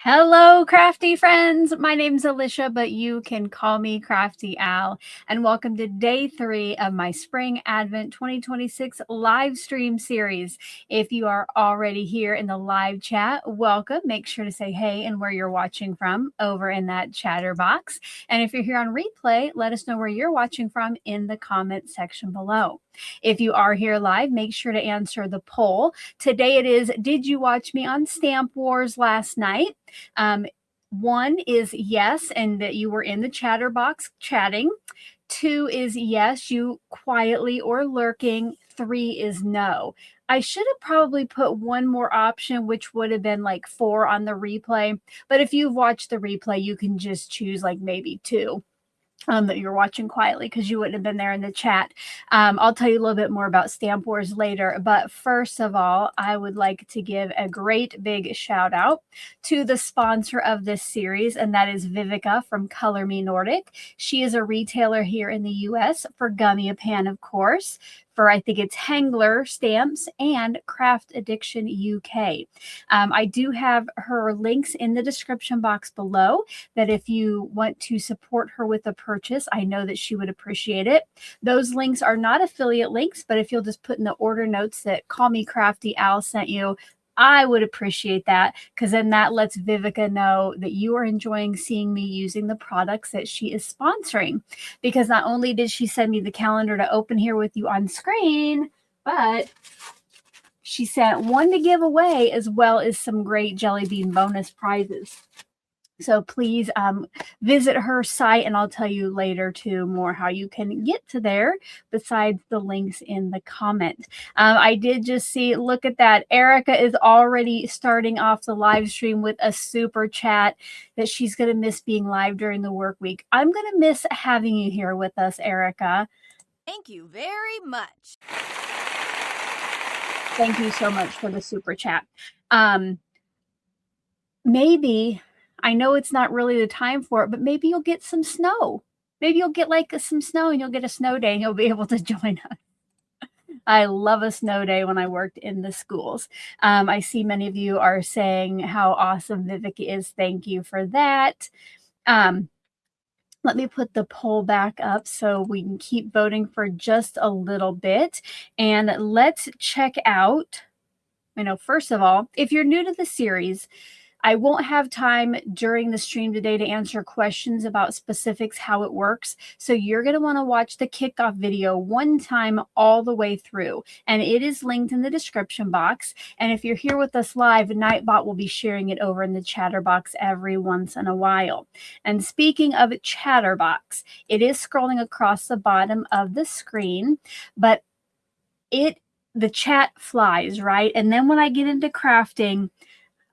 Hello, crafty friends. My name's Alicia, but you can call me Crafty Al. And welcome to day 3 of my Spring Advent 2026 live stream series. If you are already here in the live chat, welcome. Make sure to say hey and where you're watching from over in that chatter box. And if you're here on replay, let us know where you're watching from in the comment section below. If you are here live, make sure to answer the poll. Today it is, did you watch me on Stamp Wars last night? 1 is yes, and that you were in the chatter box chatting. 2 is yes, you quietly or lurking. 3 is no. I should have probably put one more option, which would have been like 4 on the replay. But if you've watched the replay, you can just choose like maybe 2. That you're watching quietly because you wouldn't have been there in the chat. I'll tell you a little bit more about Stamp Wars later, but first of all, I would like to give a great big shout out to the sponsor of this series, and that is Vivica from Color Me Nordic. She is a retailer here in the US for Gummiapan, of course, for I think it's Hangler stamps and Craft Addiction UK. I do have her links in the description box below that if you want to support her with a purchase, I know that she would appreciate it. Those links are not affiliate links, but if you'll just put in the order notes that Call Me Crafty Al sent you, I would appreciate that, because then that lets Vivica know that you are enjoying seeing me using the products that she is sponsoring. Because not only did she send me the calendar to open here with you on screen, but she sent one to give away as well as some great jelly bean bonus prizes. So please visit her site, and I'll tell you later too more how you can get to there besides the links in the comment. I did just see, look at that. Erica is already starting off the live stream with a super chat that she's going to miss being live during the work week. I'm going to miss having you here with us, Erica. Thank you very much. Thank you so much for the super chat. Maybe, I know it's not really the time for it, but maybe you'll get some snow. Maybe you'll get like some snow and you'll get a snow day and you'll be able to join us. I love a snow day when I worked in the schools. I see many of you are saying how awesome Vivica is. Thank you for that. Let me put the poll back up so we can keep voting for just a little bit. And let's check out, first of all, if you're new to the series, I won't have time during the stream today to answer questions about specifics, how it works. So you're going to want to watch the kickoff video one time all the way through. And it is linked in the description box. And if you're here with us live, Nightbot will be sharing it over in the chatter box every once in a while. And speaking of chatterbox, it is scrolling across the bottom of the screen, but the chat flies, right? And then when I get into crafting,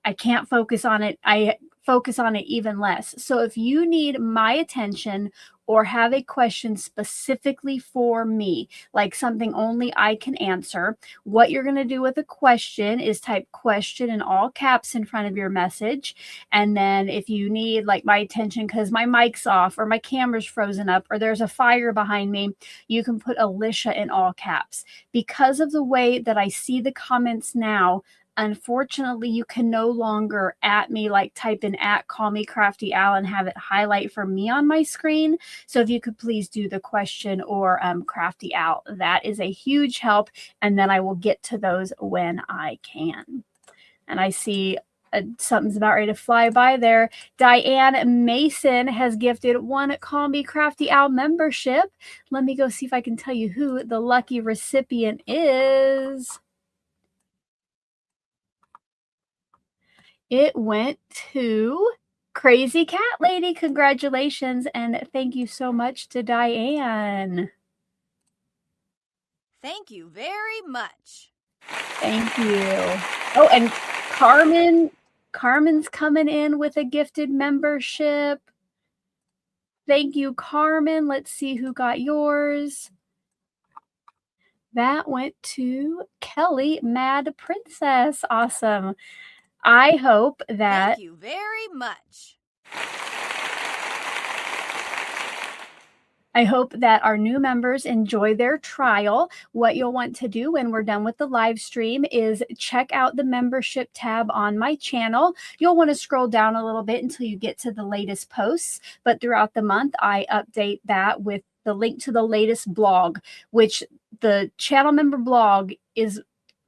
I can't focus on it. I focus on it even less. So if you need my attention or have a question specifically for me, like something only I can answer, what you're going to do with a question is type question in all caps in front of your message. And then if you need like my attention because my mic's off or my camera's frozen up or there's a fire behind me, you can put Alicia in all caps. Because of the way that I see the comments now, unfortunately, you can no longer at me, like type in at Call Me Crafty Al and have it highlight for me on my screen. So if you could please do the question or Crafty Al, that is a huge help. And then I will get to those when I can. And I see something's about ready to fly by there. Diane Mason has gifted 1 Call Me Crafty Al membership. Let me go see if I can tell you who the lucky recipient is. It went to Crazy Cat Lady. Congratulations, and thank you so much to Diane. Thank you very much. Thank you. Oh, and Carmen's coming in with a gifted membership. Thank you, Carmen. Let's see who got yours. That went to Kelly Mad Princess. Awesome. I hope that... Thank you very much. I hope that our new members enjoy their trial. What you'll want to do when we're done with the live stream is check out the membership tab on my channel. You'll want to scroll down a little bit until you get to the latest posts, but throughout the month, I update that with the link to the latest blog, which the channel member blog is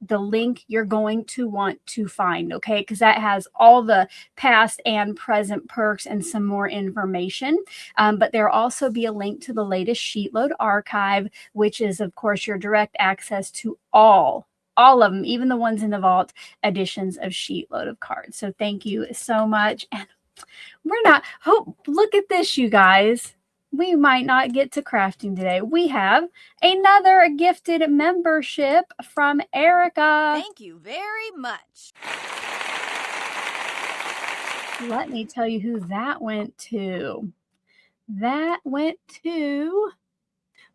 the link you're going to want to find, okay? Because that has all the past and present perks and some more information. But there'll also be a link to the latest Sheetload archive, which is, of course, your direct access to all of them, even the ones in the vault editions of Sheetload of cards. So thank you so much. And look at this, you guys. We might not get to crafting today. We have another gifted membership from Erica. Thank you very much. Let me tell you who that went to. That went to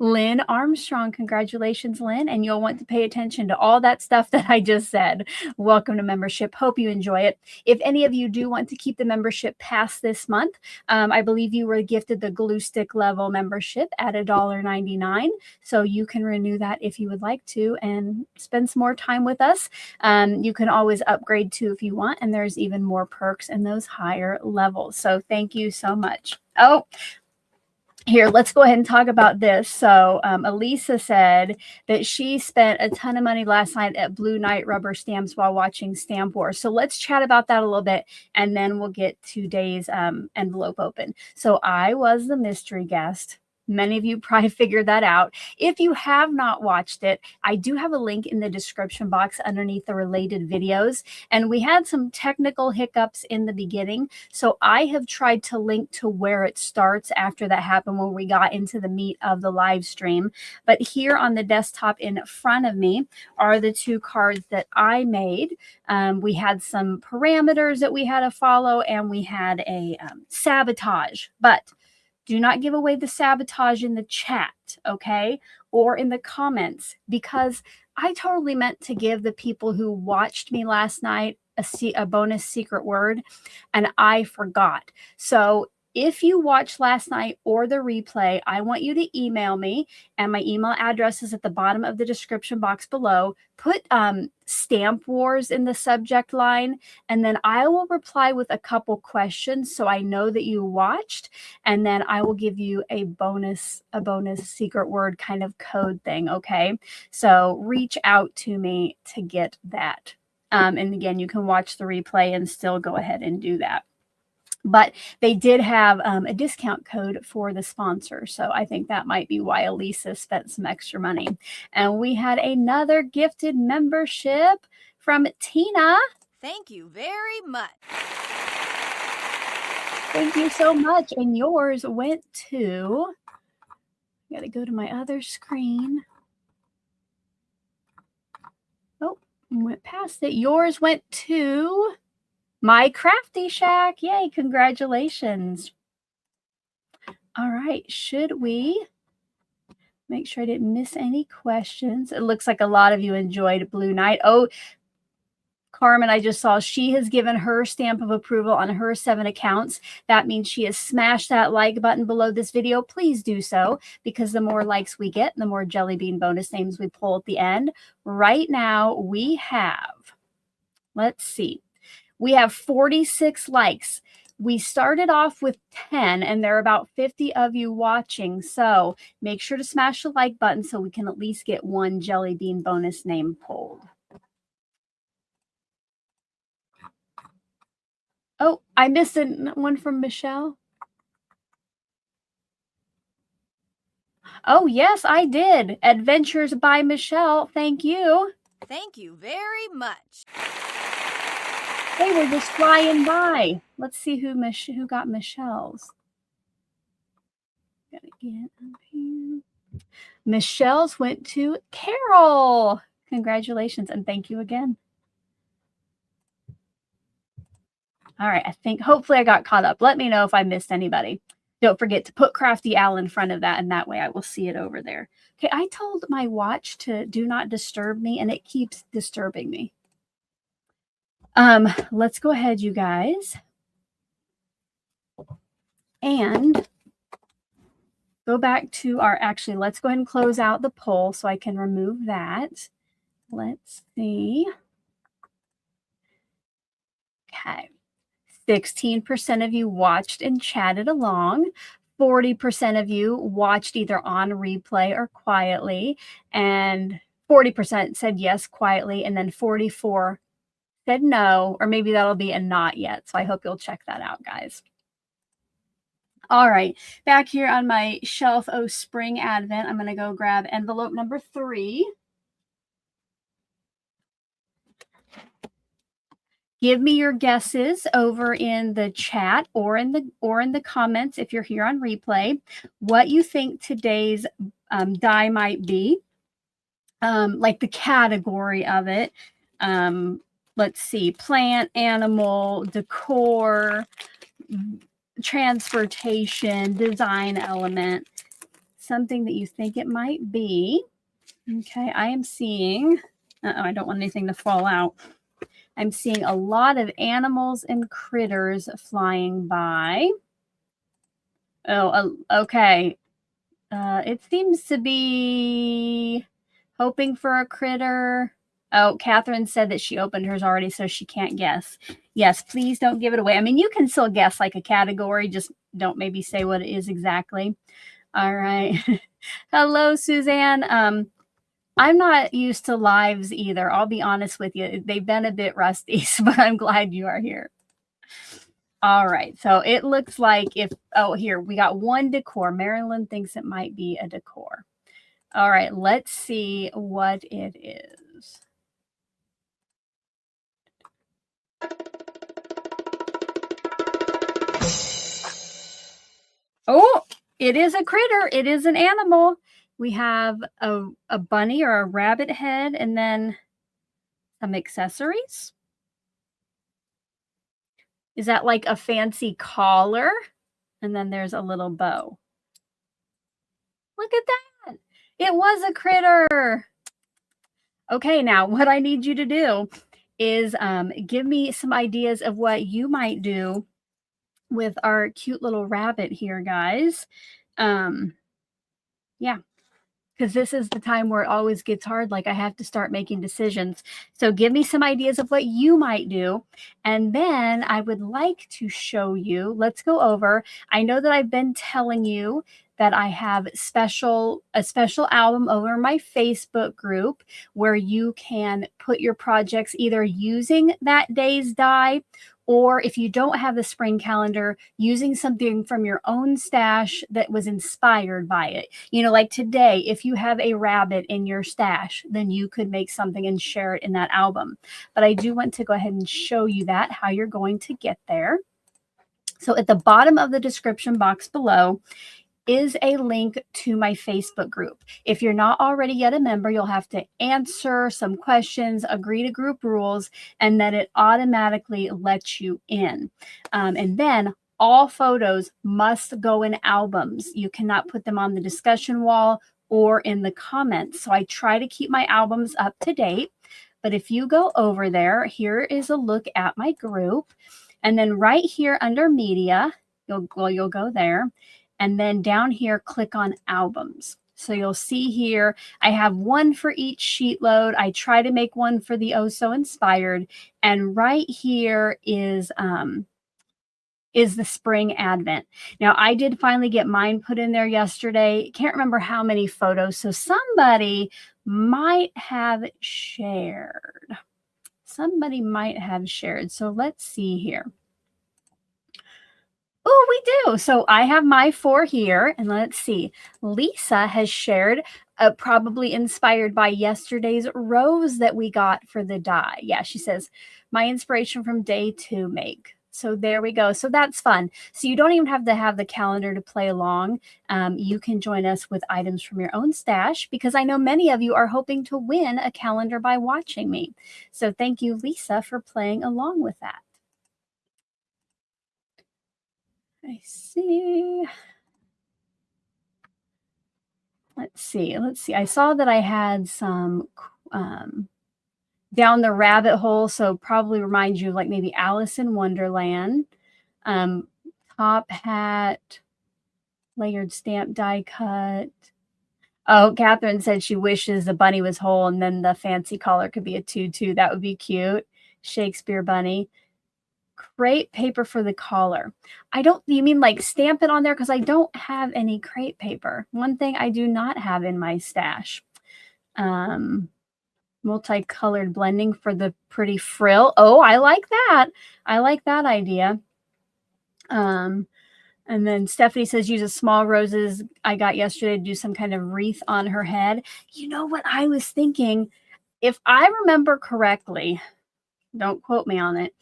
Lynn Armstrong. Congratulations, Lynn. And you'll want to pay attention to all that stuff that I just said. Welcome to membership. Hope you enjoy it. If any of you do want to keep the membership past this month, I believe you were gifted the glue stick level membership at $1.99. So you can renew that if you would like to and spend some more time with us. You can always upgrade too if you want. And there's even more perks in those higher levels. So thank you so much. Oh, here, let's go ahead and talk about this. So Elisa said that she spent a ton of money last night at Blue Night rubber stamps while watching Stamp Wars. So let's chat about that a little bit, and then we'll get today's envelope open. So I was the mystery guest. Many of you probably figured that out. If you have not watched it, I do have a link in the description box underneath the related videos. And we had some technical hiccups in the beginning. So I have tried to link to where it starts after that happened when we got into the meat of the live stream. But here on the desktop in front of me are the two cards that I made. We had some parameters that we had to follow, and we had a sabotage. But do not give away the sabotage in the chat, okay? Or in the comments, because I totally meant to give the people who watched me last night a bonus secret word, and I forgot. So if you watched last night or the replay, I want you to email me, and my email address is at the bottom of the description box below. Put Stamp Wars in the subject line, and then I will reply with a couple questions so I know that you watched, and then I will give you a bonus secret word kind of code thing, okay? So reach out to me to get that. And again, you can watch the replay and still go ahead and do that. But they did have a discount code for the sponsor. So I think that might be why Elisa spent some extra money. And we had another gifted membership from Tina. Thank you very much. Thank you so much. And yours went to, I got to go to my other screen. Oh, went past it. Yours went to My Crafty Shack. Yay, congratulations. All right, should we make sure I didn't miss any questions? It looks like a lot of you enjoyed Blue Night. Oh, Carmen, I just saw she has given her stamp of approval on her 7 accounts. That means she has smashed that like button below this video. Please do so, because the more likes we get, the more jelly bean bonus names we pull at the end. Right now we have, let's see, we have 46 likes. We started off with 10, and there are about 50 of you watching. So make sure to smash the like button so we can at least get one jelly bean bonus name pulled. Oh, I missed one from Michelle. Oh, yes, I did. Adventures by Michelle. Thank you. Thank you very much. They were just flying by. Let's see who got Michelle's. Gotta get up here. Michelle's went to Carol. Congratulations, and thank you again. All right, hopefully I got caught up. Let me know if I missed anybody. Don't forget to put Crafty Al in front of that, and that way I will see it over there. Okay, I told my watch to do not disturb me, and it keeps disturbing me. Let's go ahead, you guys, and go back to our, actually, let's go ahead and close out the poll so I can remove that. Let's see. Okay. 16% of you watched and chatted along. 40% of you watched either on replay or quietly. And 40% said yes, quietly. And then 44 said no, or maybe that'll be a not yet. So I hope you'll check that out, guys. All right, back here on my shelf, oh, Spring Advent, I'm going to go grab envelope number 3. Give me your guesses over in the chat or in the comments if you're here on replay, what you think today's die might be, like the category of it. Let's see, plant, animal, decor, transportation, design element, something that you think it might be. Okay, I am seeing, I don't want anything to fall out. I'm seeing a lot of animals and critters flying by. Oh, okay. It seems to be hoping for a critter. Oh, Catherine said that she opened hers already, so she can't guess. Yes, please don't give it away. I mean, you can still guess like a category, just don't maybe say what it is exactly. All right. Hello, Suzanne. I'm not used to lives either. I'll be honest with you. They've been a bit rusty, but I'm glad you are here. All right. So it looks like oh, here, we got one decor. Marilyn thinks it might be a decor. All right. Let's see what it is. Oh, it is a critter. It is an animal. We have a bunny or a rabbit head and then some accessories. Is that like a fancy collar? And then there's a little bow. Look at that. It was a critter. Okay, now what I need you to do is give me some ideas of what you might do with our cute little rabbit here, guys. Yeah, because this is the time where it always gets hard. Like I have to start making decisions. So give me some ideas of what you might do. And then I would like to show you, let's go over. I know that I've been telling you that I have a special album over my Facebook group where you can put your projects either using that day's die, or if you don't have the spring calendar, using something from your own stash that was inspired by it. You know, like today, if you have a rabbit in your stash, then you could make something and share it in that album. But I do want to go ahead and show you that, how you're going to get there. So at the bottom of the description box below is a link to my Facebook group. If you're not already yet a member, you'll have to answer some questions, agree to group rules, and then it automatically lets you in. And then all photos must go in albums. You cannot put them on the discussion wall or in the comments. So I try to keep my albums up to date. But if you go over there, here is a look at my group. And then right here under media, you'll go there. And then down here, click on albums. So you'll see here, I have one for each sheet load. I try to make one for the Oh So Inspired. And right here is the Spring Advent. Now, I did finally get mine put in there yesterday. Can't remember how many photos. So somebody might have shared. Somebody might have shared. So let's see here. Oh, we do. So I have my 4 here. And let's see. Lisa has shared, probably inspired by yesterday's rose that we got for the die. Yeah, she says, my inspiration from day 2 make. So there we go. So that's fun. So you don't even have to have the calendar to play along. You can join us with items from your own stash, because I know many of you are hoping to win a calendar by watching me. So thank you, Lisa, for playing along with that. I see. Let's see. I saw that I had some down the rabbit hole, so probably reminds you of like maybe Alice in Wonderland. Top hat, Layered stamp die cut. Oh, Catherine said she wishes the bunny was whole and then the fancy collar could be a tutu. That would be cute. Shakespeare bunny. Crepe paper for the collar. You mean like stamp it on there? Because I don't have any crepe paper. One thing I do not have in my stash. Multicolored blending for the pretty frill. Oh, I like that. I like that idea. And then Stephanie says use a small roses I got yesterday to do some kind of wreath on her head. You know what I was thinking? If I remember correctly, don't quote me on it,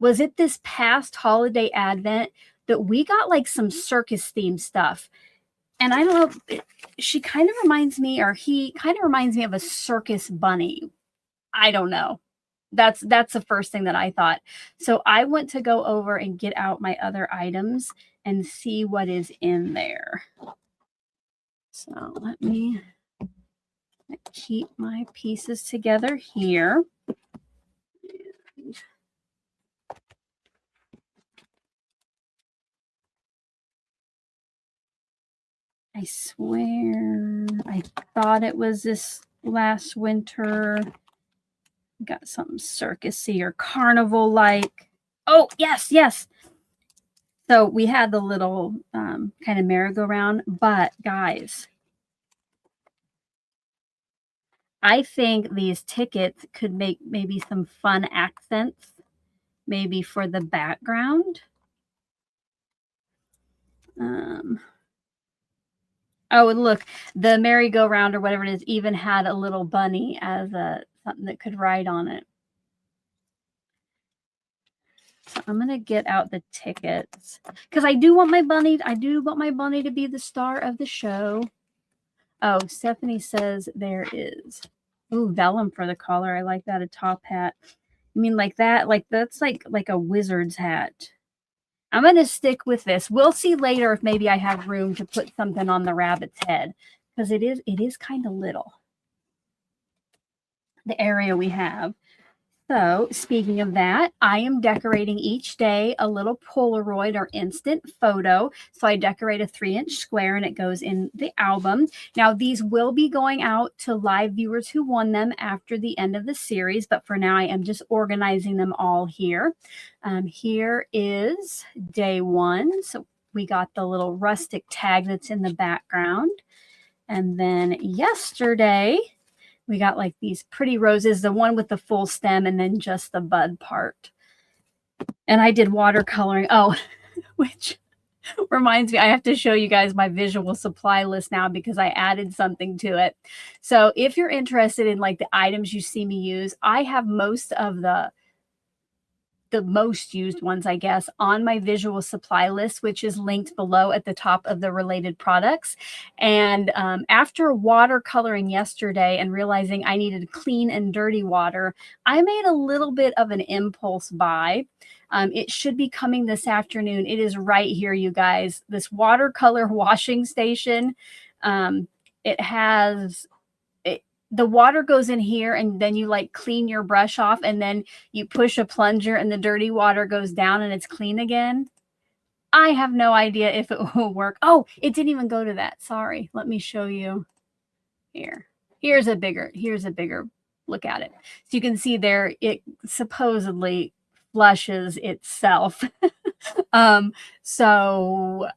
was it this past holiday advent that we got like some circus themed stuff? And I don't know, she kind of reminds me, or he kind of reminds me of a circus bunny. I don't know. That's the first thing that I thought. So I went to go over and get out my other items and see what is in there. So let me keep my pieces together here. I swear I thought it was this last winter. Got something circusy or carnival like. Oh, yes, yes. So we had the little kind of merry-go-round, but guys, I think these tickets could make maybe some fun accents, maybe for the background. Oh, and look, the merry-go-round or whatever it is even had a little bunny as something that could ride on it. So I'm gonna get out the tickets because I do want my bunny to be the star of the show. Oh, Stephanie says there is. Ooh, vellum for the collar. I like that. A top hat. I mean, like that. Like that's like a wizard's hat. I'm gonna stick with this. We'll see later if maybe I have room to put something on the rabbit's head because it is kind of little. The area we have. So speaking of that, I am decorating each day a little Polaroid or instant photo. So I decorate a 3-inch square and it goes in the album. Now these will be going out to live viewers who won them after the end of the series. But for now, I am just organizing them all here. Here is day 1. So we got the little rustic tag that's in the background. And then yesterday, we got like these pretty roses, the one with the full stem and then just the bud part. And I did watercoloring. Oh, which reminds me, I have to show you guys my visual supply list now because I added something to it. So if you're interested in like the items you see me use, I have most of the most used ones, I guess, on my visual supply list, which is linked below at the top of the related products. And after watercoloring yesterday and realizing I needed clean and dirty water, I made a little bit of an impulse buy. It should be coming this afternoon. It is right here, you guys. This watercolor washing station. It has the water goes in here and then you like clean your brush off and then you push a plunger and the dirty water goes down and it's clean again. I have no idea if it will work. Oh, it didn't even go to that. Sorry. Let me show you here. Here's a bigger look at it. So you can see there, it supposedly flushes itself. So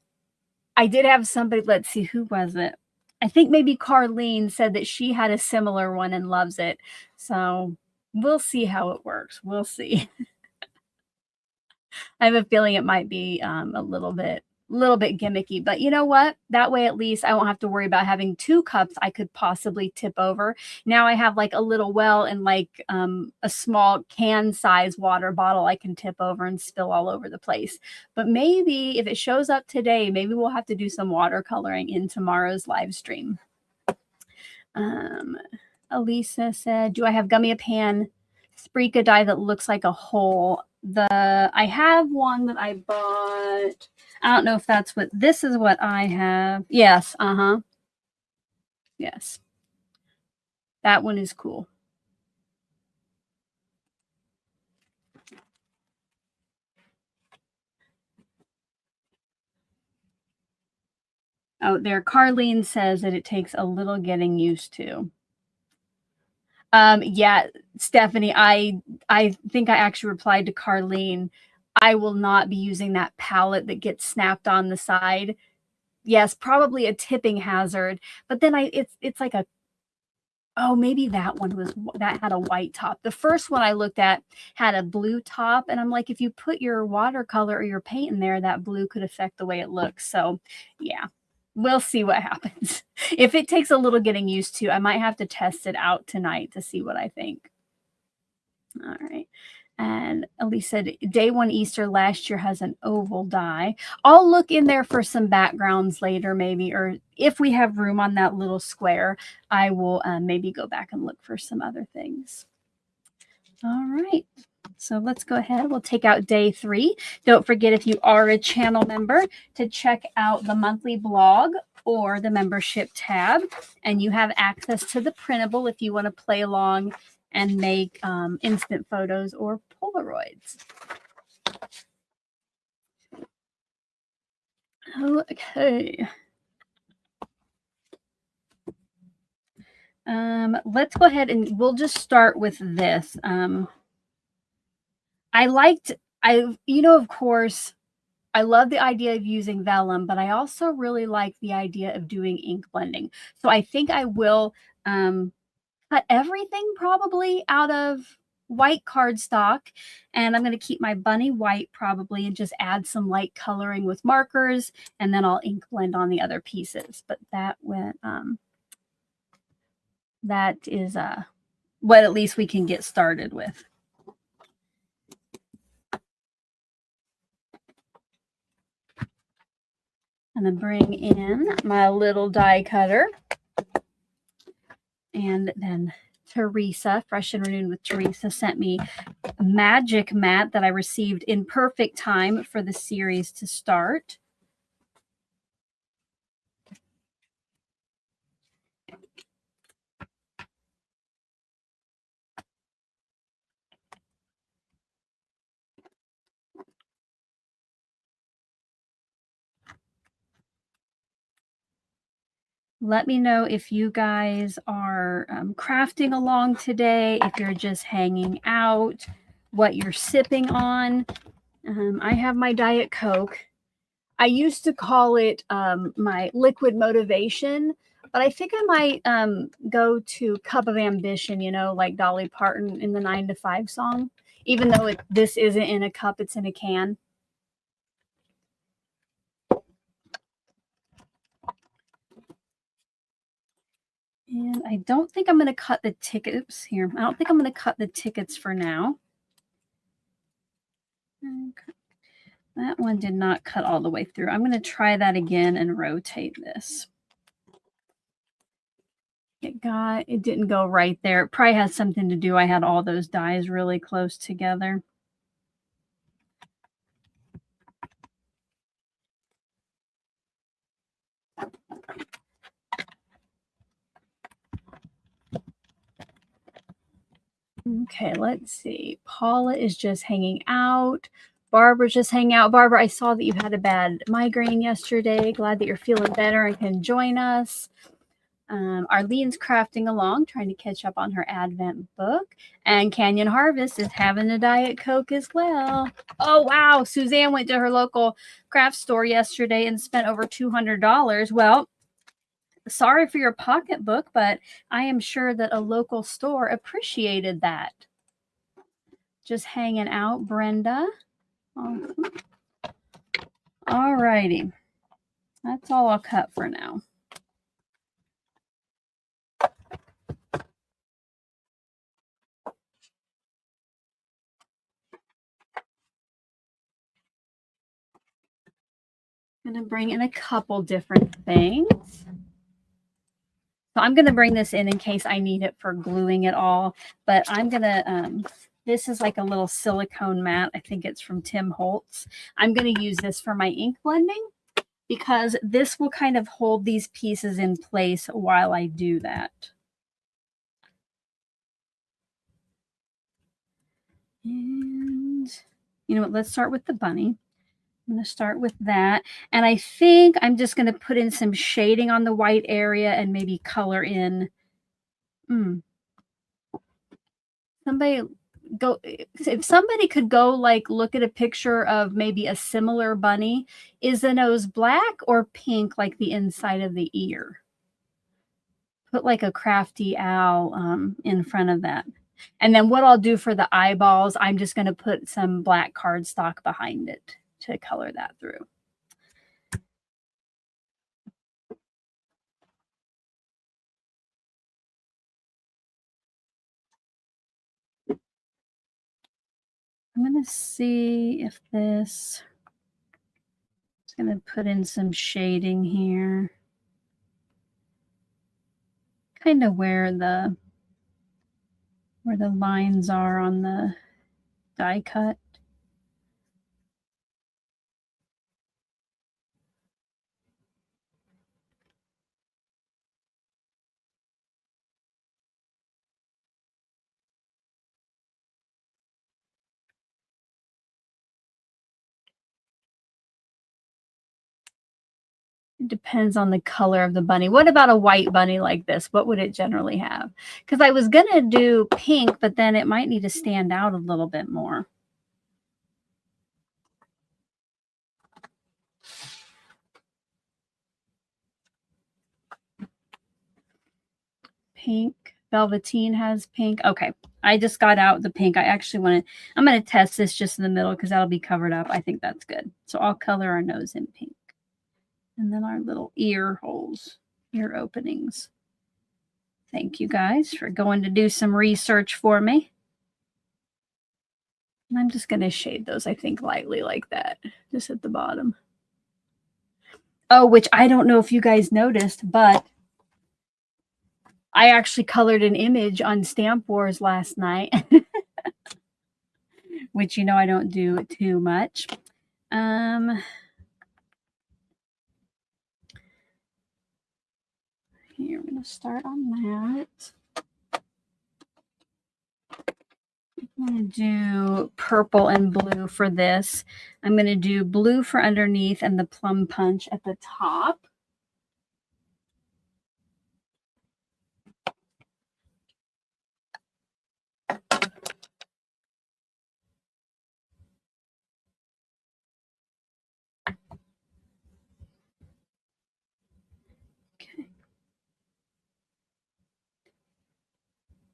I did have somebody, let's see, who was it? I think maybe Carlene said that she had a similar one and loves it. So we'll see how it works. We'll see. I have a feeling it might be a little bit gimmicky, but you know what? That way, at least I won't have to worry about having 2 cups I could possibly tip over. Now I have like a little well and like a small can size water bottle I can tip over and spill all over the place. But maybe if it shows up today, maybe we'll have to do some watercoloring in tomorrow's live stream. Elisa said, do I have Gummiapan Sprika die that looks like a hole? I have one that I bought. I don't know if that's what this is what I have. Yes, yes. That one is cool. out there. Carlene says that it takes a little getting used to. Yeah, Stephanie, I think I actually replied to Carlene. I will not be using that palette that gets snapped on the side. Yes, probably a tipping hazard, but then it's like a, oh, maybe that had a white top. The first one I looked at had a blue top, and I'm like, if you put your watercolor or your paint in there, that blue could affect the way it looks. So yeah, we'll see what happens. If it takes a little getting used to, I might have to test it out tonight to see what I think. All right. And Elise said, day one Easter last year has an oval die. I'll look in there for some backgrounds later, maybe, or if we have room on that little square, I will maybe go back and look for some other things. All right. So let's go ahead. We'll take out day 3. Don't forget, if you are a channel member, to check out the monthly blog or the membership tab, and you have access to the printable if you want to play along and make instant photos or Polaroids. Okay. Let's go ahead and we'll just start with this. Of course, I love the idea of using vellum, but I also really like the idea of doing ink blending. So I think I will cut everything probably out of white cardstock, and I'm going to keep my bunny white probably and just add some light coloring with markers, and then I'll ink blend on the other pieces. But that is what at least we can get started with. And then bring in my little die cutter. And then Teresa, Fresh and Renewed with Teresa, sent me a magic mat that I received in perfect time for the series to start. Let me know if you guys are crafting along today, if you're just hanging out, what you're sipping on. I have my Diet Coke. I used to call it my liquid motivation, but I think I might go to Cup of Ambition, like Dolly Parton in the 9 to 5 song, even though this isn't in a cup, it's in a can. And I don't think I'm going to cut the tickets here. I don't think I'm going to cut the tickets for now. Okay. That one did not cut all the way through. I'm going to try that again and rotate this. It didn't go right there. It probably has something to do. I had all those dies really close together. Okay, let's see. Paula is just hanging out. Barbara's just hanging out. Barbara, I saw that you had a bad migraine yesterday. Glad that you're feeling better and can join us. Arlene's crafting along, trying to catch up on her Advent book. And Canyon Harvest is having a Diet Coke as well. Oh, wow. Suzanne went to her local craft store yesterday and spent over $200. Well, sorry for your pocketbook, but I am sure that a local store appreciated that. Just hanging out, Brenda. Awesome. All righty. That's all I'll cut for now. I'm going to bring in a couple different things. So I'm going to bring this in case I need it for gluing it all. But I'm going to, this is like a little silicone mat. I think it's from Tim Holtz. I'm going to use this for my ink blending because this will kind of hold these pieces in place while I do that. And you know what? Let's start with the bunny. I'm going to start with that. And I think I'm just going to put in some shading on the white area and maybe color in. If somebody could go like look at a picture of maybe a similar bunny, is the nose black or pink like the inside of the ear? Put like a crafty owl in front of that. And then what I'll do for the eyeballs, I'm just going to put some black cardstock behind it to color that through. I'm going to see if this, I'm going to put in some shading here. Kind of where the lines are on the die cut. It depends on the color of the bunny. What about a white bunny like this? What would it generally have? Because I was going to do pink, but then it might need to stand out a little bit more. Pink. Velveteen has pink. Okay. I just got out the pink. I actually want to, I'm going to test this just in the middle because that'll be covered up. I think that's good. So I'll color our nose in pink. And then our little ear holes, ear openings. Thank you guys for going to do some research for me. And I'm just going to shade those, I think, lightly like that, just at the bottom. Oh, which I don't know if you guys noticed, but I actually colored an image on Stamp Wars last night, which, you know, I don't do too much. Here, I'm going to start on that. I'm going to do purple and blue for this. I'm going to do blue for underneath and the plum punch at the top. Okay.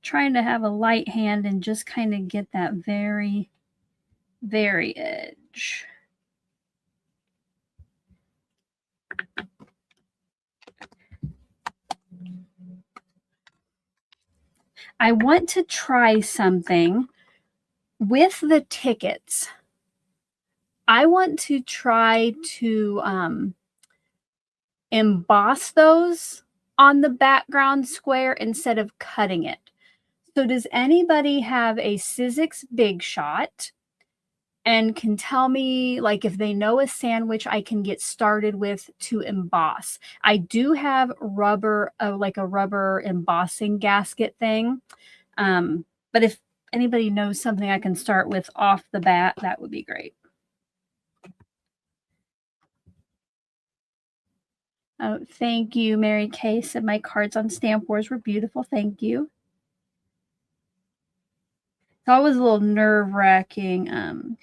Trying to have a light hand and just kind of get that very, very edge. I want to try something with the tickets. I want to try to emboss those on the background square instead of cutting it. So does anybody have a Sizzix Big Shot and can tell me, like, if they know a sandwich I can get started with to emboss? I do have rubber, like a rubber embossing gasket thing. But if anybody knows something I can start with off the bat, that would be great. Oh, thank you, Mary Kay said my cards on Stamp Wars were beautiful. Thank you. It's always a little nerve-wracking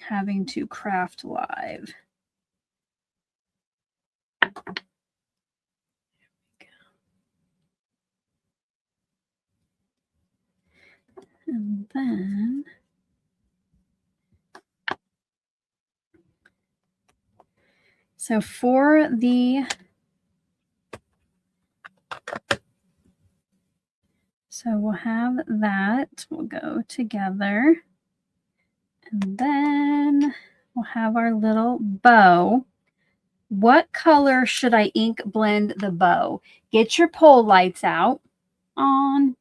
having to craft live. And then so for the we'll have that, we'll go together, and then we'll have our little bow. What color should I ink blend the bow? Get your pole lights out. On,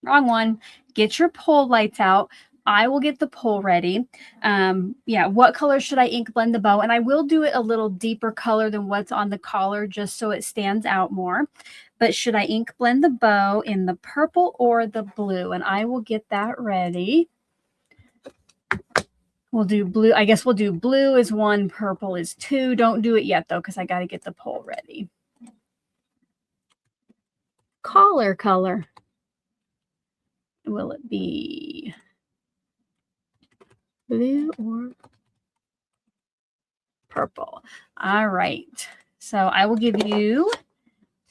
wrong one. Get your pole lights out. I will get the pole ready. Yeah, what color should I ink blend the bow? And I will do it a little deeper color than what's on the collar just so it stands out more. But should I ink blend the bow in the purple or the blue? And I will get that ready. We'll do blue. I guess we'll do blue is 1, purple is 2. Don't do it yet, though, because I got to get the poll ready. Collar color. Will it be blue or purple? All right. So I will give you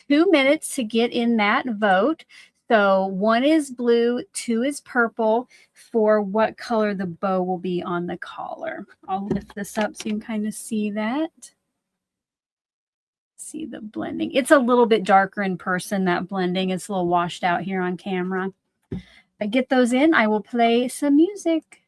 2 minutes to get in that vote. So 1 is blue, 2 is purple for what color the bow will be on the collar. I'll lift this up so you can kind of see that. See the blending. It's a little bit darker in person, that blending. It's a little washed out here on camera. If I get those in, I will play some music.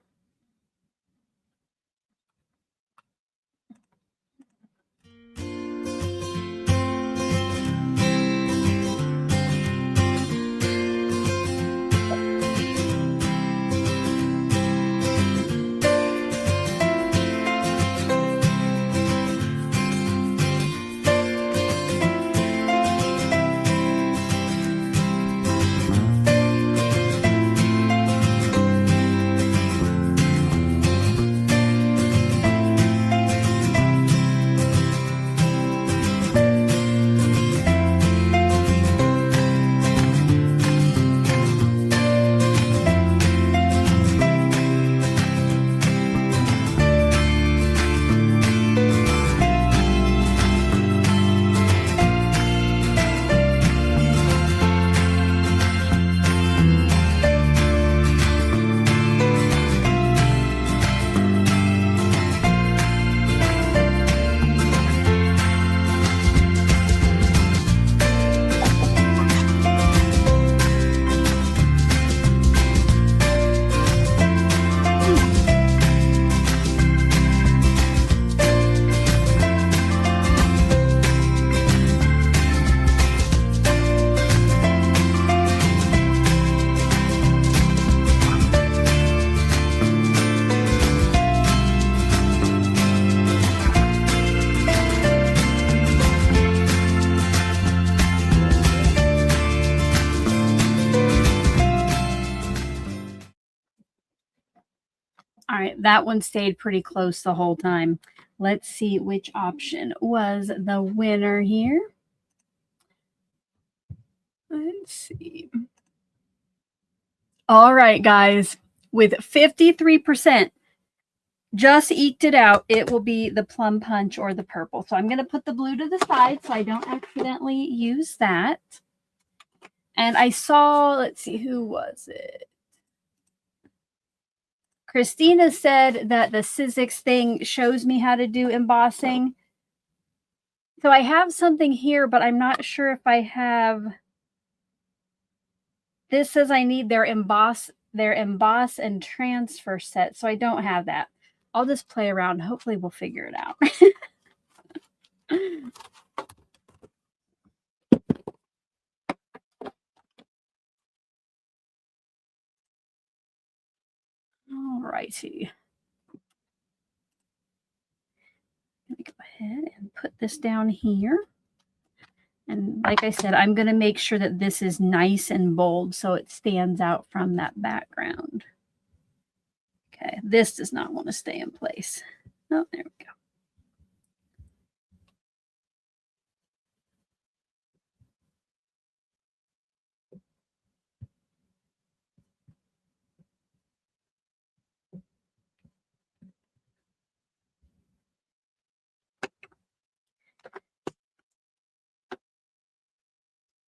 All right, that one stayed pretty close the whole time. Let's see which option was the winner here. Let's see. All right, guys, with 53%, just eked it out. It will be the Plum Punch or the purple. So I'm going to put the blue to the side so I don't accidentally use that. And I saw, let's see, who was it? Christina said that the Sizzix thing shows me how to do embossing. So I have something here, but I'm not sure if I have. This says I need their emboss and transfer set. So I don't have that. I'll just play around. Hopefully we'll figure it out. All righty. Let me go ahead and put this down here. And like I said, I'm going to make sure that this is nice and bold so it stands out from that background. Okay, this does not want to stay in place. Oh, there we go.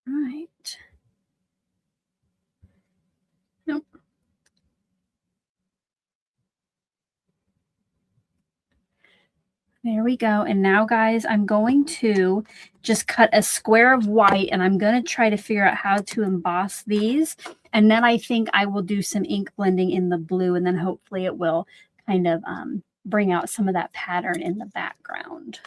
All right. Nope. There we go. And now, guys, I'm going to just cut a square of white, and I'm going to try to figure out how to emboss these. And then I think I will do some ink blending in the blue, and then hopefully it will kind of bring out some of that pattern in the background.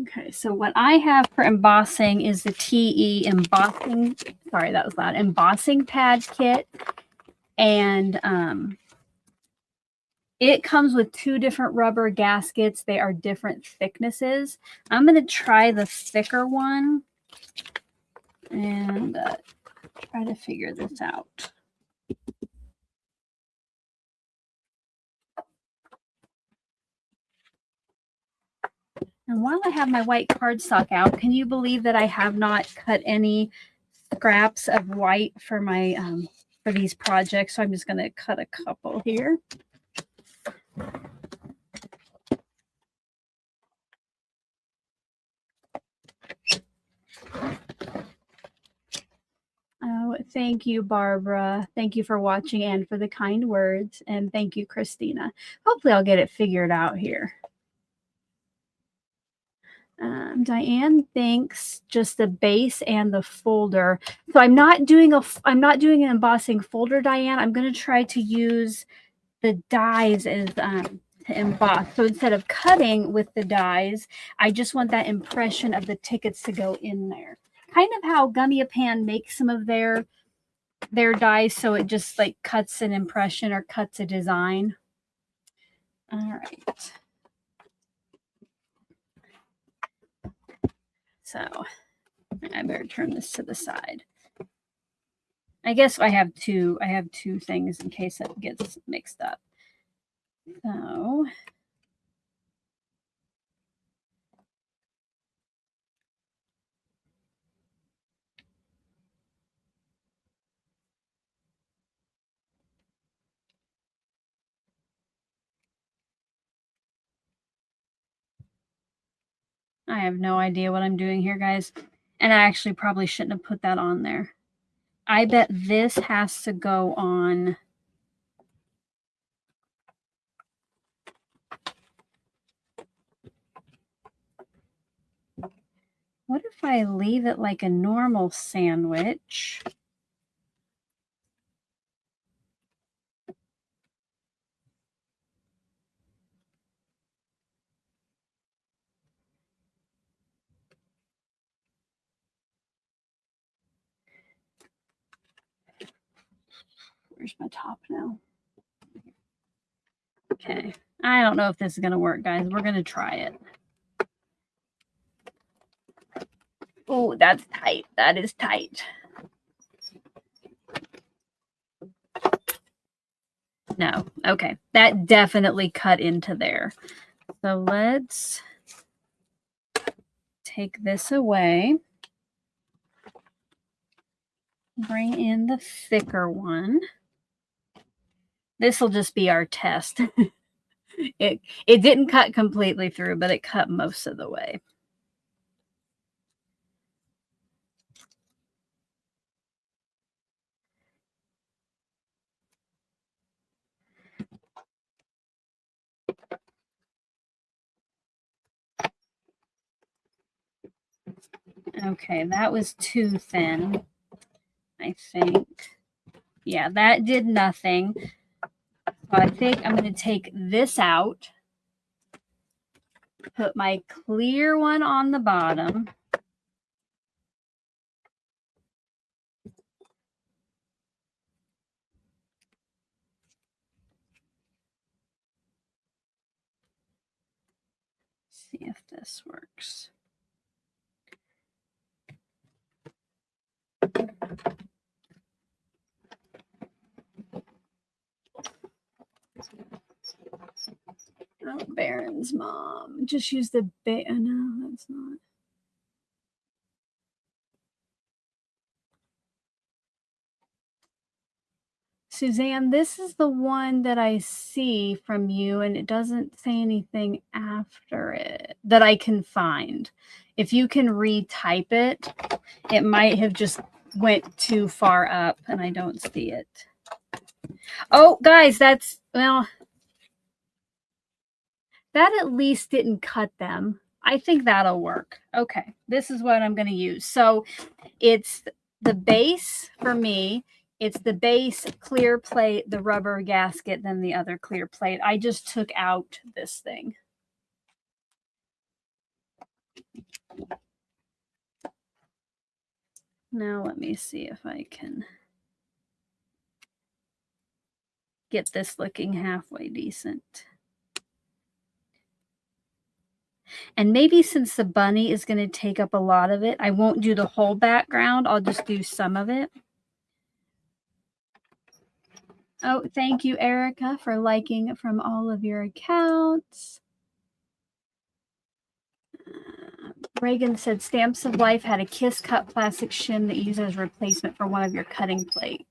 Okay, so what I have for embossing is the TE embossing, sorry, that was loud, embossing pad kit. And It comes with 2 different rubber gaskets. They are different thicknesses. I'm going to try the thicker one and try to figure this out. And while I have my white cardstock out, can you believe that I have not cut any scraps of white for my for these projects? So I'm just going to cut a couple here. Oh, thank you, Barbara. Thank you for watching and for the kind words. And thank you, Christina. Hopefully I'll get it figured out here. Diane thinks just the base and the folder. So I'm not doing an embossing folder, Diane. I'm going to try to use the dies as to emboss. So instead of cutting with the dies, I just want that impression of the tickets to go in there. Kind of how Gummiapan makes some of their dies, so it just like cuts an impression or cuts a design. All right. So I better turn this to the side. I guess I have two things in case it gets mixed up. So I have no idea what I'm doing here, guys. And I actually probably shouldn't have put that on there. I bet this has to go on. What if I leave it like a normal sandwich? Where's my top now? Okay. I don't know if this is going to work, guys. We're going to try it. Oh, that's tight. That is tight. No. Okay. That definitely cut into there. So let's take this away. Bring in the thicker one. This will just be our test. It didn't cut completely through, but it cut most of the way. Okay, that was too thin, I think. Yeah, that did nothing. So I think I'm going to take this out, put my clear one on the bottom. See if this works. Oh, Baron's mom. Just use the no, that's not. Suzanne, this is the one that I see from you, and it doesn't say anything after it that I can find. If you can retype it, it might have just went too far up, and I don't see it. Oh, guys, that's, well, that at least didn't cut them. I think that'll work. Okay, this is what I'm going to use. So it's the base for me. It's the base, clear plate, the rubber gasket, then the other clear plate. I just took out this thing. Now let me see if I can get this looking halfway decent. And maybe since the bunny is going to take up a lot of it, I won't do the whole background. I'll just do some of it. Oh, thank you, Erica, for liking from all of your accounts. Reagan said Stamps of Life had a Kiss Cut plastic shim that you use as a replacement for one of your cutting plates.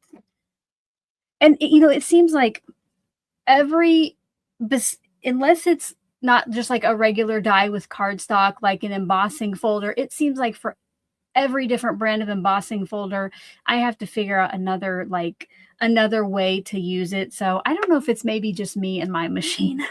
And, you know, it seems like unless it's not just like a regular die with cardstock, like an embossing folder, it seems like for every different brand of embossing folder, I have to figure out another way to use it. So I don't know if it's maybe just me and my machine.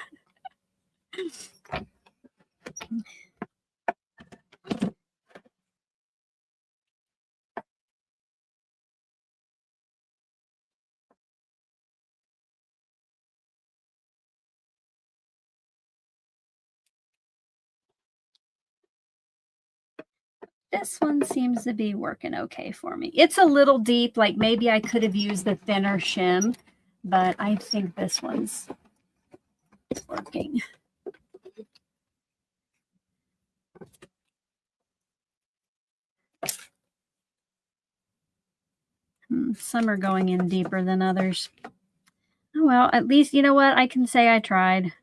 This one seems to be working okay for me. It's a little deep, like maybe I could have used the thinner shim, but I think this one's working. Some are going in deeper than others. Oh, well, at least, you know what? I can say I tried.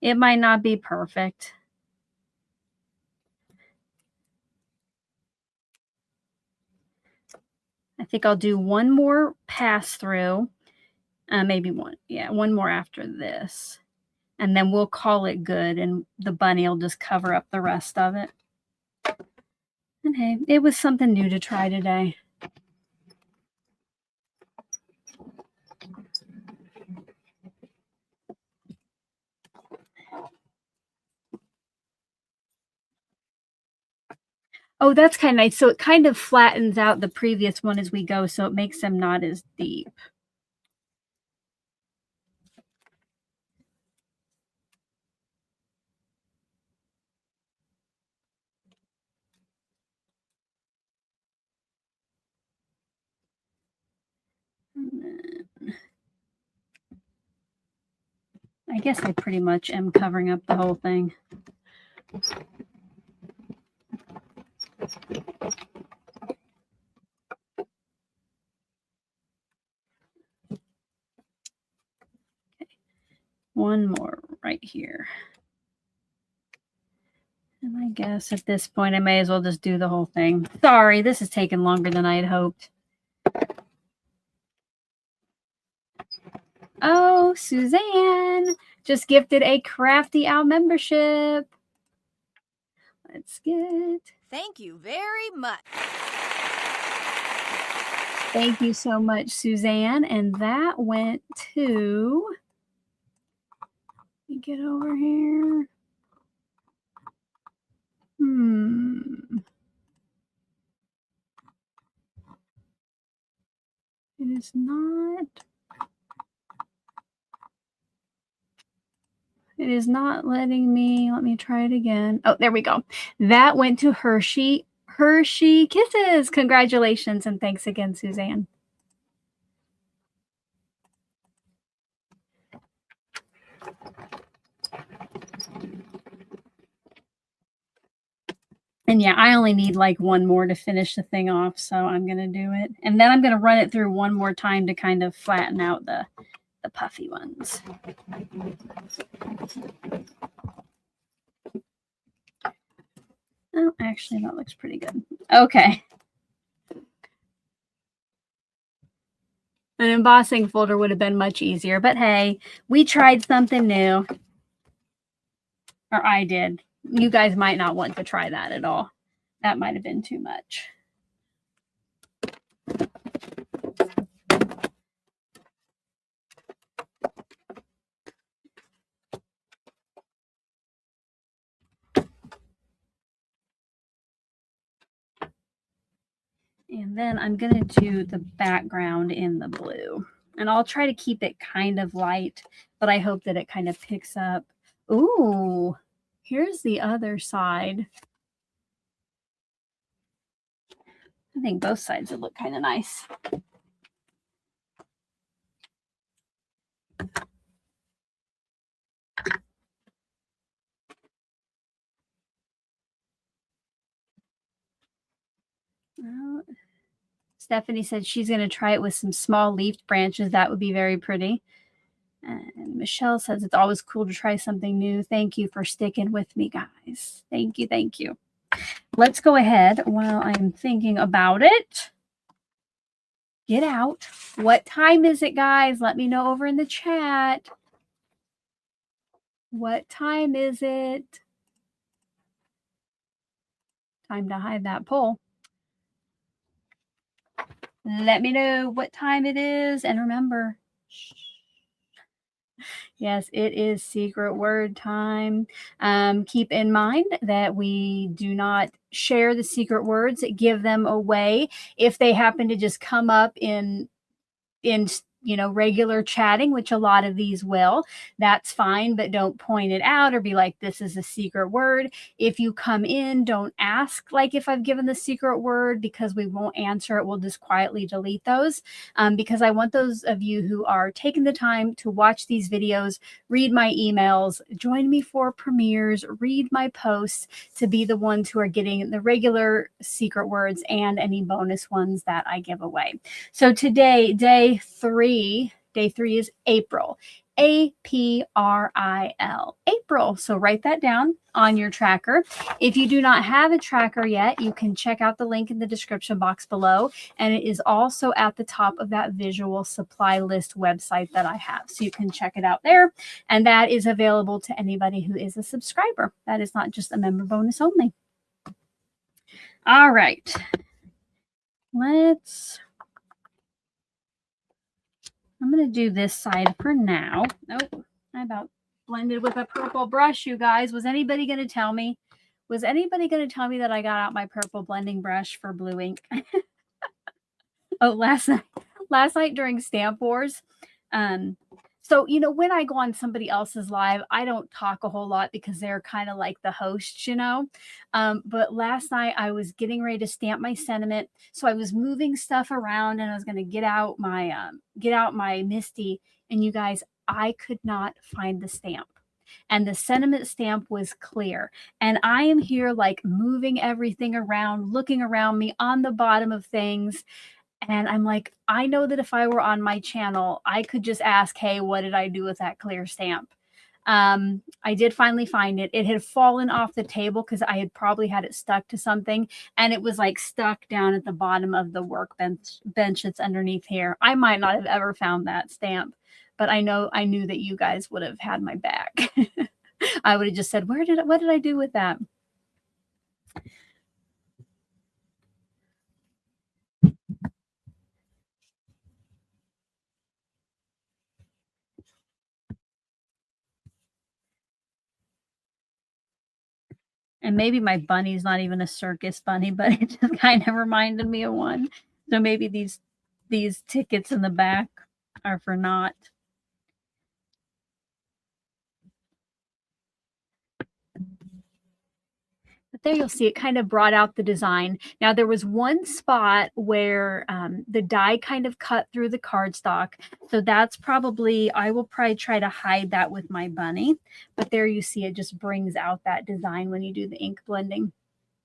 It might not be perfect. I think I'll do one more pass through. Maybe one. Yeah, one more after this. And then we'll call it good, and the bunny will just cover up the rest of it. And hey, it was something new to try today. Oh, that's kind of nice. So it kind of flattens out the previous one as we go, so it makes them not as deep. I guess I pretty much am covering up the whole thing. Okay. One more right here. And I guess at this point I may as well just do the whole thing. Sorry, this is taking longer than I had hoped. Oh, Suzanne just gifted a Crafty Owl membership. Let's get... Thank you very much. Thank you so much, Suzanne. And that went to... Let me get over here. It is not... It is not letting me. Let me try it again. Oh, there we go. That went to Hershey. Hershey Kisses. Congratulations, and thanks again, Suzanne. And yeah, I only need like one more to finish the thing off, so I'm going to do it. And then I'm going to run it through one more time to kind of flatten out the puffy ones. Oh, actually, that looks pretty good. Okay. An embossing folder would have been much easier, but hey, we tried something new. Or I did. You guys might not want to try that at all. That might have been too much. And then I'm going to do the background in the blue. And I'll try to keep it kind of light, but I hope that it kind of picks up. Ooh, here's the other side. I think both sides would look kind of nice. Stephanie said she's going to try it with some small leafed branches. That would be very pretty. And Michelle says it's always cool to try something new. Thank you for sticking with me, guys. Thank you. Thank you. Let's go ahead while I'm thinking about it. Get out. What time is it, guys? Let me know over in the chat. What time is it? Time to hide that poll. Let me know what time it is. And remember, shh. Yes, it is secret word time. Keep in mind that we do not share the secret words, give them away. If they happen to just come up in regular chatting, which a lot of these will, that's fine, but don't point it out or be like, this is a secret word. If you come in, don't ask like if I've given the secret word, because we won't answer it. We'll just quietly delete those, because I want those of you who are taking the time to watch these videos, read my emails, join me for premieres, read my posts, to be the ones who are getting the regular secret words and any bonus ones that I give away. So today, day three is April. A-P-R-I-L. April. So write that down on your tracker. If you do not have a tracker yet, you can check out the link in the description box below. And it is also at the top of that visual supply list website that I have. So you can check it out there. And that is available to anybody who is a subscriber. That is not just a member bonus only. All right. I'm going to do this side for now. Oh, I about blended with a purple brush, you guys. Was anybody going to tell me? Was anybody going to tell me that I got out my purple blending brush for blue ink? Oh, last night during Stamp Wars. So, when I go on somebody else's live, I don't talk a whole lot because they're kind of like the hosts, But last night I was getting ready to stamp my sentiment. So I was moving stuff around and I was going to get out my MISTI. And you guys, I could not find the stamp. And the sentiment stamp was clear. And I am here like moving everything around, looking around me on the bottom of things. And I'm like, I know that if I were on my channel, I could just ask, hey, what did I do with that clear stamp? I did finally find it. It had fallen off the table because I had probably had it stuck to something. And it was like stuck down at the bottom of the workbench that's underneath here. I might not have ever found that stamp, but I knew that you guys would have had my back. I would have just said, what did I do with that? And maybe my bunny's not even a circus bunny, but it just kind of reminded me of one. So maybe these tickets in the back are for naught. But there you'll see it kind of brought out the design. Now there was one spot where the die kind of cut through the cardstock. So that's I will probably try to hide that with my bunny. But there you see it just brings out that design when you do the ink blending.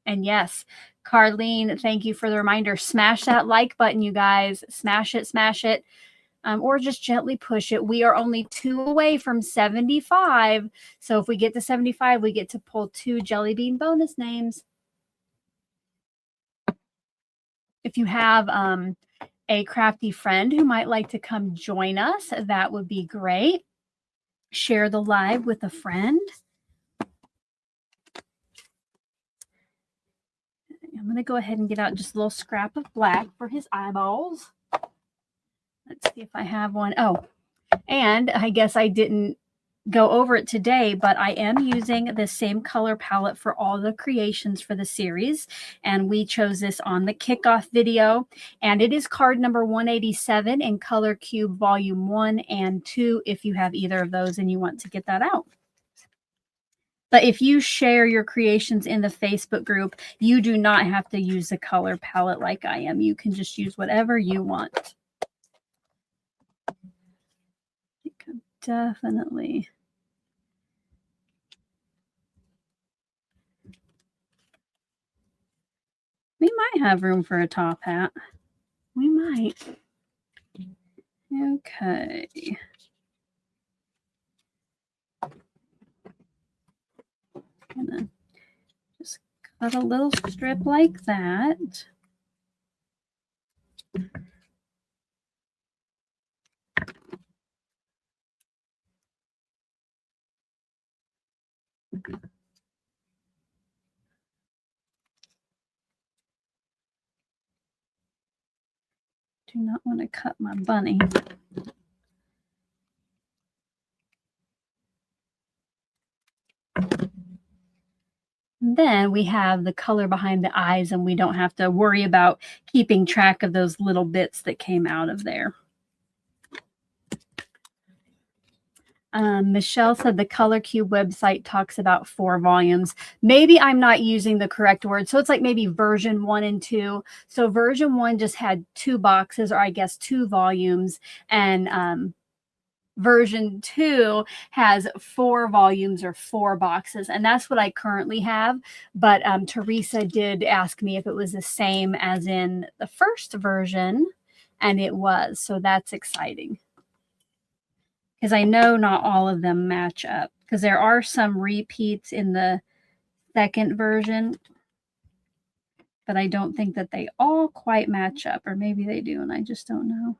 And yes, Carlene, thank you for the reminder. Smash that like button, you guys. Smash it, smash it. Or just gently push it. We are only 2 away from 75. So if we get to 75, we get to pull 2 Jelly Bean bonus names. If you have a crafty friend who might like to come join us, that would be great. Share the live with a friend. I'm going to go ahead and get out just a little scrap of black for his eyeballs. Let's see if I have one. Oh, and I guess I didn't go over it today, but I am using the same color palette for all the creations for the series. And we chose this on the kickoff video. And it is card number 187 in Color Cube Volume 1 and 2 if you have either of those and you want to get that out. But if you share your creations in the Facebook group, you do not have to use a color palette like I am. You can just use whatever you want. Definitely. We might have room for a top hat. We might. Okay. Gonna just cut a little strip like that. Do not want to cut my bunny. Then we have the color behind the eyes, and we don't have to worry about keeping track of those little bits that came out of there. Michelle said the Color Cube website talks about 4 volumes. Maybe I'm not using the correct word. So it's like maybe version 1 and 2. So version 1 just had 2 boxes, or I guess 2 volumes. And version 2 has 4 volumes or 4 boxes. And that's what I currently have. But Teresa did ask me if it was the same as in the first version. And it was. So that's exciting, because I know not all of them match up, because there are some repeats in the second version, but I don't think that they all quite match up, or maybe they do and I just don't know.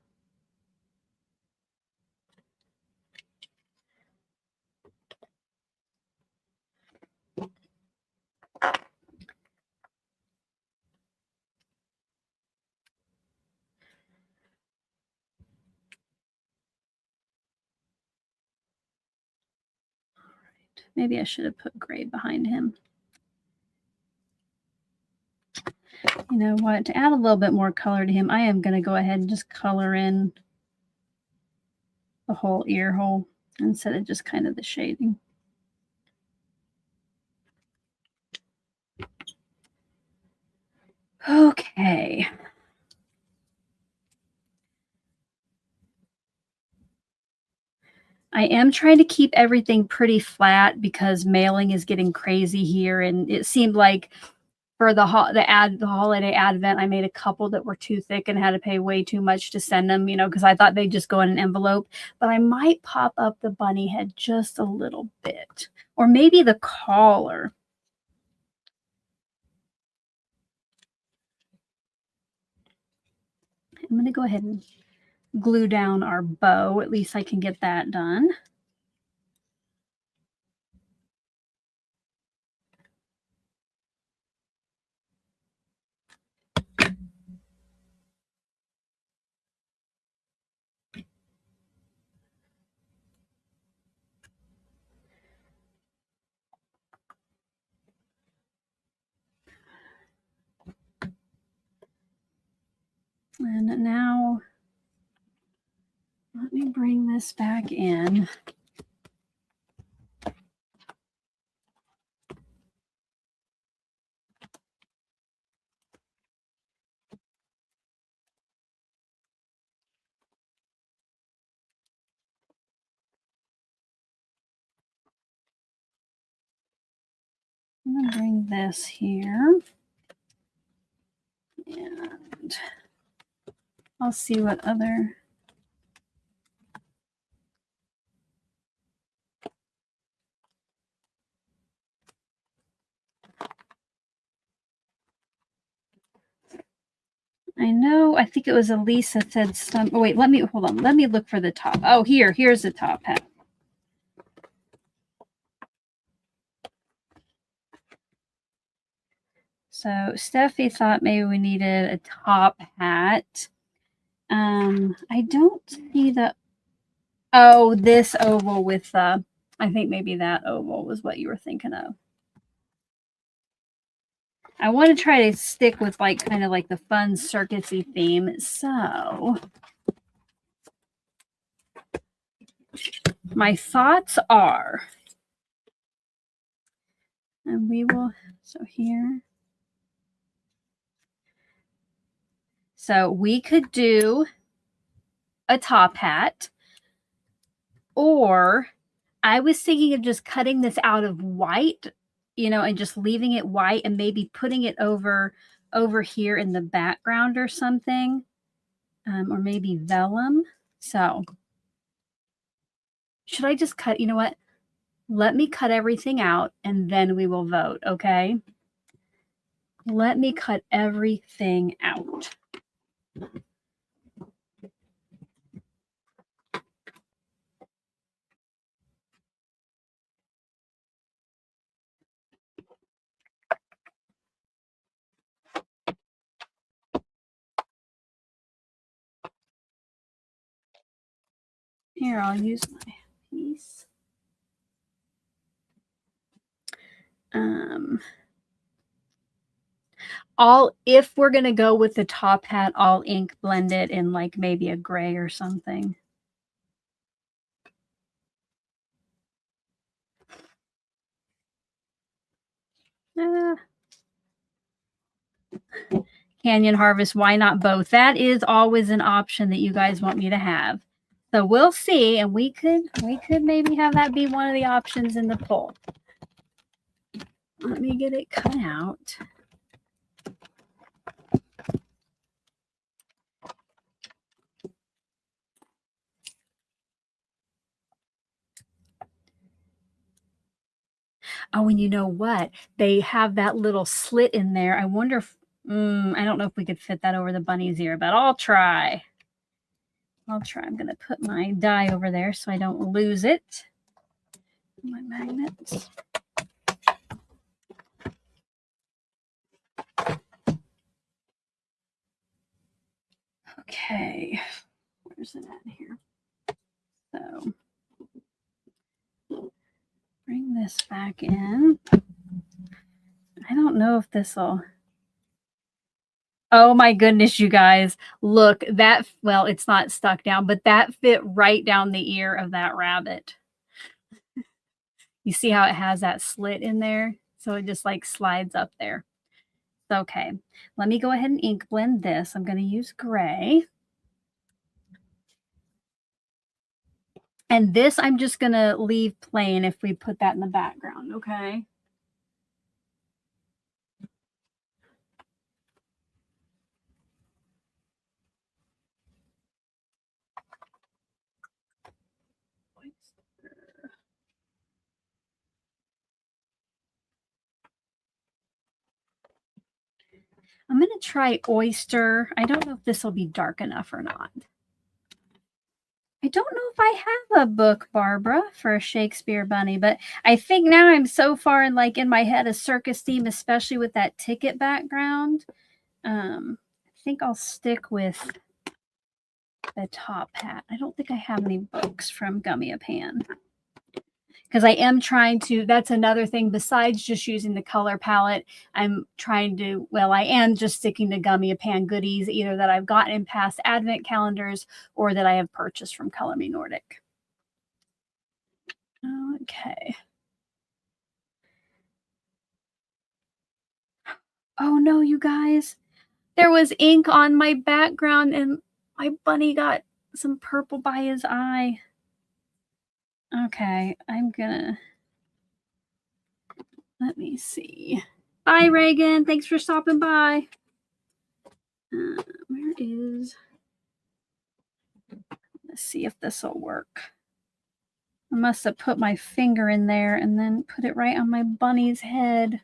Maybe I should have put gray behind him. You know what? To add a little bit more color to him, I am going to go ahead and just color in the whole ear hole instead of just kind of the shading. Okay. I am trying to keep everything pretty flat because mailing is getting crazy here, and it seemed like for the holiday advent, I made a couple that were too thick and had to pay way too much to send them, you know, because I thought they'd just go in an envelope. But I might pop up the bunny head just a little bit, or maybe the collar. I'm going to go ahead and glue down our bow. At least I can get that done. And now let me bring this back in. I'm going to bring this here. And I'll see what other... I know, I think it was Elise that said some... Oh, wait, hold on. Let me look for the top. Oh, here's the top hat. So Steffi thought maybe we needed a top hat. I don't see the... Oh, this oval with I think maybe that oval was what you were thinking of. I want to try to stick with like kind of like the fun circusy theme. So my thoughts are, and we will, so here. So we could do a top hat, or I was thinking of just cutting this out of white, you know, and just leaving it white and maybe putting it over over here in the background or something, or maybe vellum. So should I just cut? You know what? Let me cut everything out and then we will vote, okay? Let me cut everything out. Here, I'll use my piece. If we're gonna go with the top hat, I'll ink blend it in like maybe a gray or something. Canyon Harvest, why not both? That is always an option that you guys want me to have. So we'll see, and we could maybe have that be one of the options in the poll. Let me get it cut out. Oh, and you know what? They have that little slit in there. I wonder if, I don't know if we could fit that over the bunny's ear, but I'll try. I'm going to put my die over there so I don't lose it. My magnets. Okay. Where's it at here? So bring this back in. I don't know if this will. Oh my goodness, you guys. Look, that, well, it's not stuck down, but that fit right down the ear of that rabbit. You see how it has that slit in there? So it just like slides up there. Okay, let me go ahead and ink blend this. I'm going to use gray. And this I'm just going to leave plain if we put that in the background, okay? I'm going to try oyster. I don't know if this will be dark enough or not. I don't know if I have a book, Barbara, for a Shakespeare bunny, but I think now I'm so far in my head a circus theme, especially with that ticket background. I think I'll stick with the top hat. I don't think I have any books from Gummiapan. Because I am trying to, that's another thing besides just using the color palette. I'm trying to, well, I am just sticking to Gummiapan goodies, either that I've gotten in past advent calendars or that I have purchased from Color Me Nordic. Okay. Oh no, you guys. There was ink on my background and my bunny got some purple by his eye. Okay, I'm gonna, let me see. Bye, Reagan. Thanks for stopping by. Where is, let's see if this will work. I must have put my finger in there and then put it right on my bunny's head.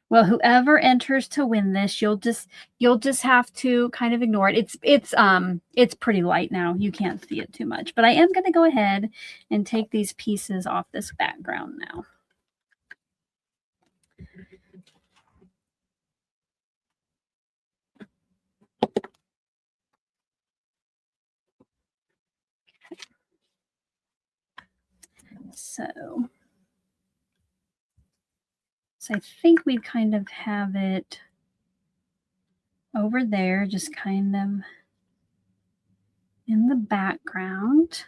Well, whoever enters to win this, you'll just have to kind of ignore it. It's pretty light now. You can't see it too much. But I am going to go ahead and take these pieces off this background now. So I think we kind of have it over there, just kind of in the background.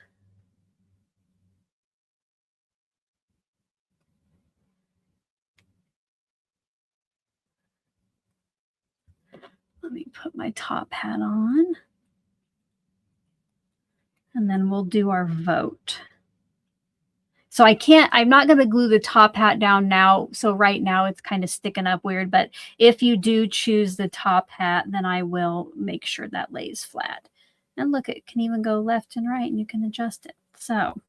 Let me put my top hat on. And then we'll do our vote. So I'm not going to glue the top hat down now. So right now it's kind of sticking up weird, but if you do choose the top hat, then I will make sure that lays flat. And look, it can even go left and right and you can adjust it. So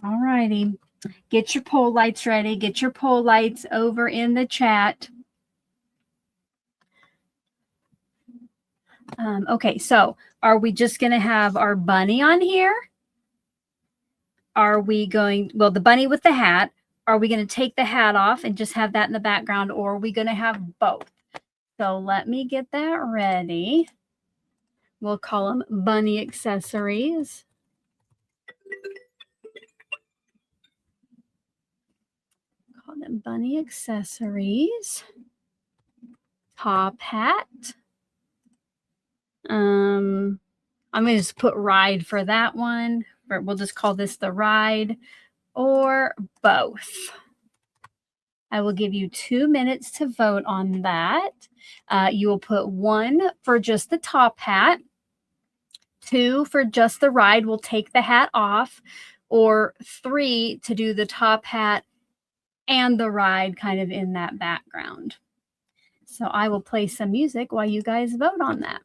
all righty. Get your pole lights ready. Get your pole lights over in the chat. Okay, so are we just going to have our bunny on here? Are we going, well, the bunny with the hat, are we going to take the hat off and just have that in the background, or are we going to have both? So let me get that ready. We'll call them bunny accessories. Call them bunny accessories. Top hat. I'm going to just put ride for that one. Or we'll just call this the ride, or both. I will give you 2 minutes to vote on that. You will put 1 for just the top hat, 2 for just the ride. We'll take the hat off, or 3 to do the top hat and the ride kind of in that background. So I will play some music while you guys vote on that.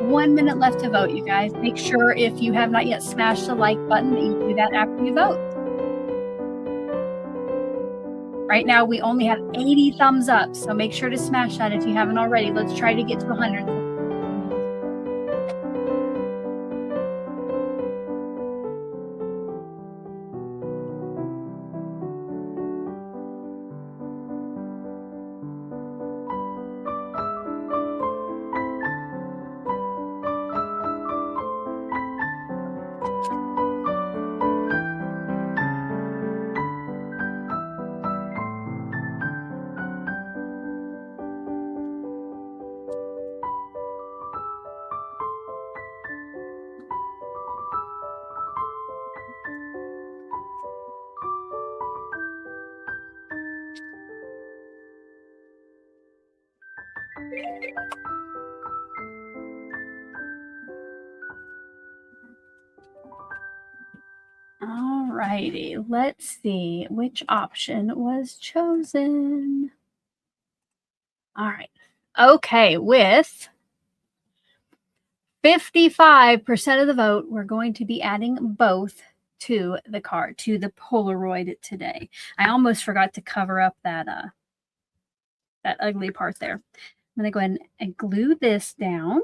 One minute left to vote, you guys. Make sure if you have not yet smashed the like button that you do that after you vote. Right now, we only have 80 thumbs up, so make sure to smash that if you haven't already. Let's try to get to 100. All righty, let's see which option was chosen. All right. Okay, with 55% of the vote, we're going to be adding both to the card, to the Polaroid today. I almost forgot to cover up that that ugly part there. I'm going to go ahead and glue this down.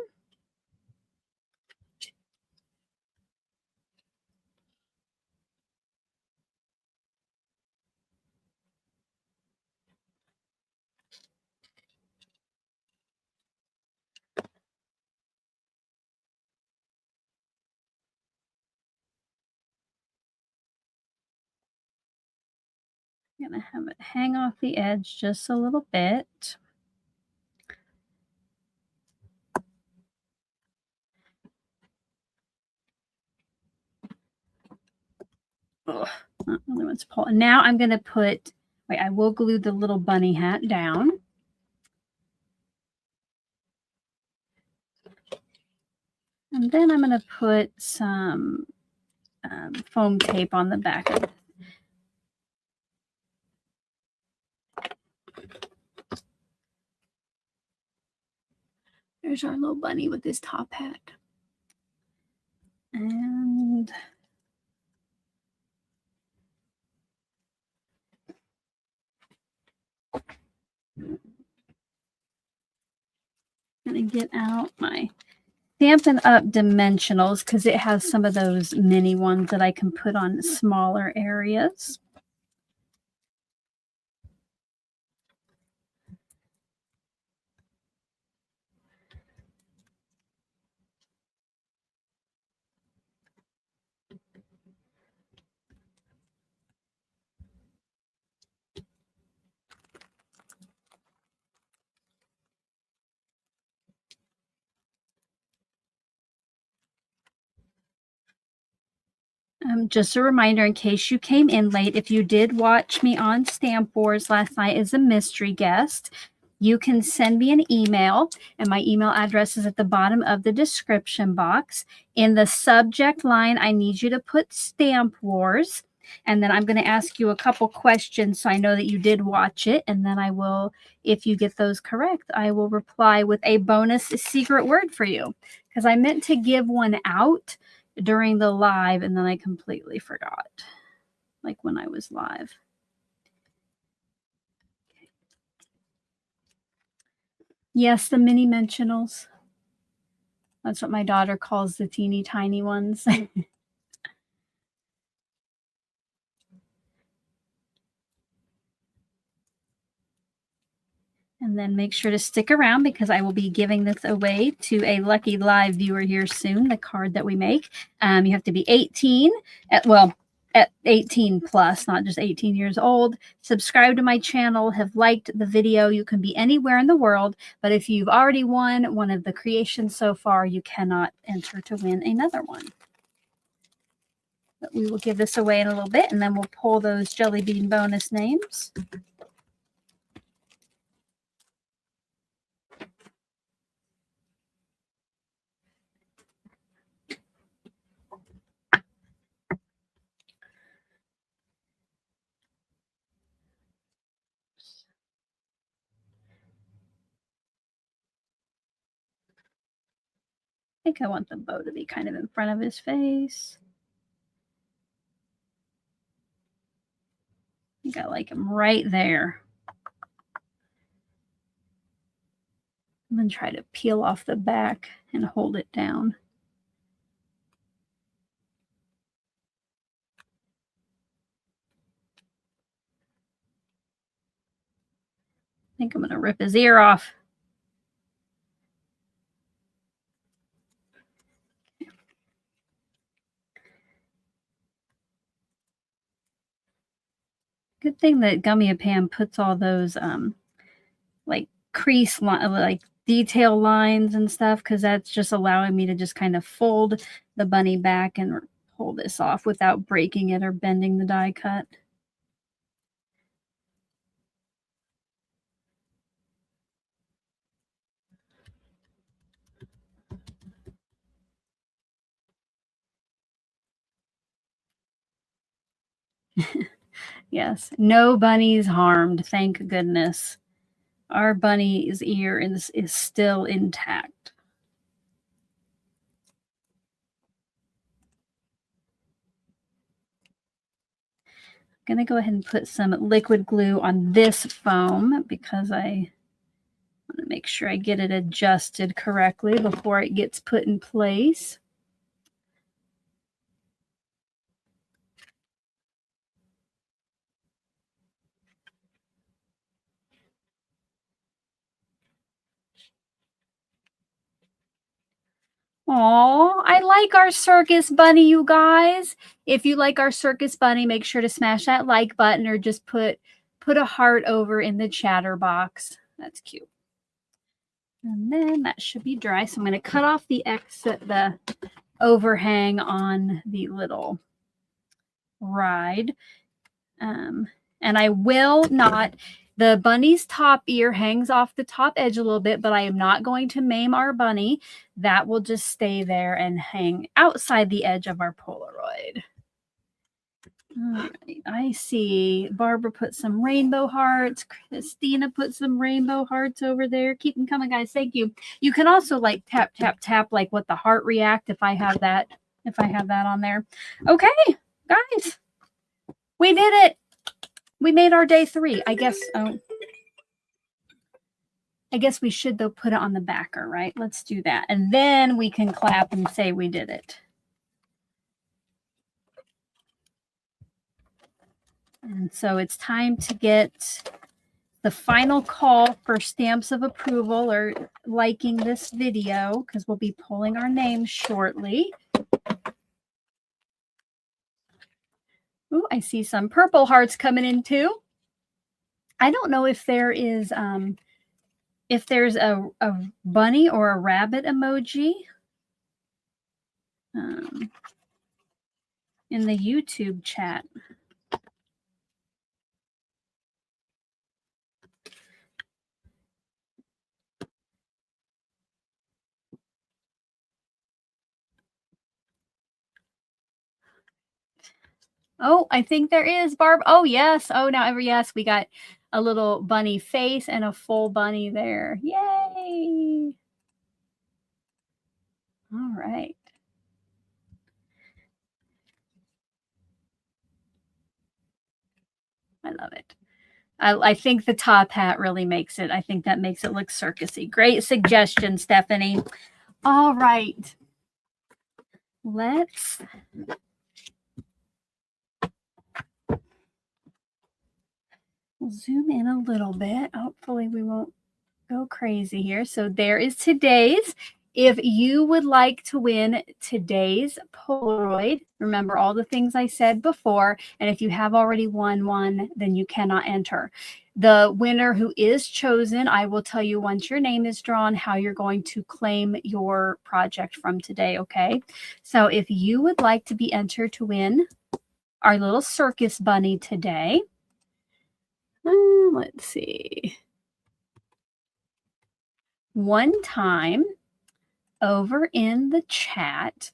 I'm going to have it hang off the edge just a little bit. Ugh, not really wants to pull. And now I'm going to put, wait, I will glue the little bunny hat down. And then I'm going to put some foam tape on the back of it. There's our little bunny with his top hat. And I'm going to get out my Stampin' Up! Dimensionals because it has some of those mini ones that I can put on smaller areas. Just a reminder in case you came in late, if you did watch me on Stamp Wars last night as a mystery guest, you can send me an email, and my email address is at the bottom of the description box. In the subject line, I need you to put Stamp Wars, and then I'm going to ask you a couple questions so I know that you did watch it, and then I will, if you get those correct, I will reply with a bonus secret word for you, because I meant to give one out during the live and then I completely forgot, like when I was live. Okay. Yes, the mini mentionals. That's what my daughter calls the teeny tiny ones. And then make sure to stick around because I will be giving this away to a lucky live viewer here soon, the card that we make. You have to be 18, at 18 plus, not just 18 years old. Subscribe to my channel, have liked the video. You can be anywhere in the world, but if you've already won one of the creations so far, you cannot enter to win another one. But we will give this away in a little bit, and then we'll pull those Jelly Bean bonus names. I think I want the bow to be kind of in front of his face. I think I like him right there. And then try to peel off the back and hold it down. I think I'm going to rip his ear off. Good thing that Gummiapan puts all those like crease like detail lines and stuff, because that's just allowing me to just kind of fold the bunny back and pull this off without breaking it or bending the die cut. Yes, no bunnies harmed, thank goodness. Our bunny's ear is still intact. I'm going to go ahead and put some liquid glue on this foam because I want to make sure I get it adjusted correctly before it gets put in place. Aw, I like our circus bunny, you guys. If you like our circus bunny, make sure to smash that like button or just put a heart over in the chatter box. That's cute. And then that should be dry. So I'm going to cut off the overhang on the little ride. And I will not, the bunny's top ear hangs off the top edge a little bit, but I am not going to maim our bunny. That will just stay there and hang outside the edge of our Polaroid. All right, I see Barbara put some rainbow hearts. Christina put some rainbow hearts over there. Keep them coming, guys. Thank you. You can also like tap, tap, tap, like what the heart react if I have that if I have that on there. Okay, guys, we did it. We made our day 3. I guess. Oh, I guess we should though put it on the backer, right? Let's do that, and then we can clap and say we did it. And so it's time to get the final call for stamps of approval or liking this video, because we'll be pulling our names shortly. Ooh, I see some purple hearts coming in too. I don't know if there is if there's a bunny or a rabbit emoji in the YouTube chat. Oh, I think there is, Barb. Oh, yes. Oh, now, yes, we got a little bunny face and a full bunny there. Yay. All right. I love it. I think the top hat really makes it. I think that makes it look circusy. Great suggestion, Stephanie. All right. Let's zoom in a little bit. Hopefully we won't go crazy here. So there is today's. If you would like to win today's Polaroid, remember all the things I said before. And if you have already won one, then you cannot enter. The winner who is chosen, I will tell you once your name is drawn how you're going to claim your project from today, okay? So if you would like to be entered to win our little circus bunny today, let's see. One time over in the chat,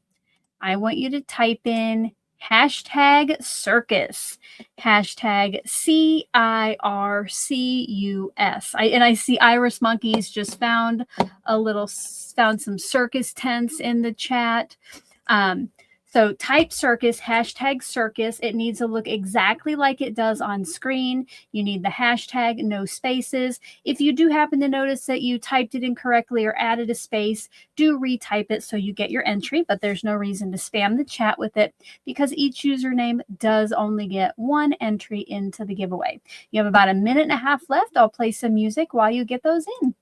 I want you to type in hashtag circus, hashtag CIRCUS. And I see Iris Monkeys just found some circus tents in the chat. So type circus, hashtag circus. It needs to look exactly like it does on screen. You need the hashtag, no spaces. If you do happen to notice that you typed it incorrectly or added a space, do retype it so you get your entry, but there's no reason to spam the chat with it because each username does only get one entry into the giveaway. You have about a minute and a half left. I'll play some music while you get those in.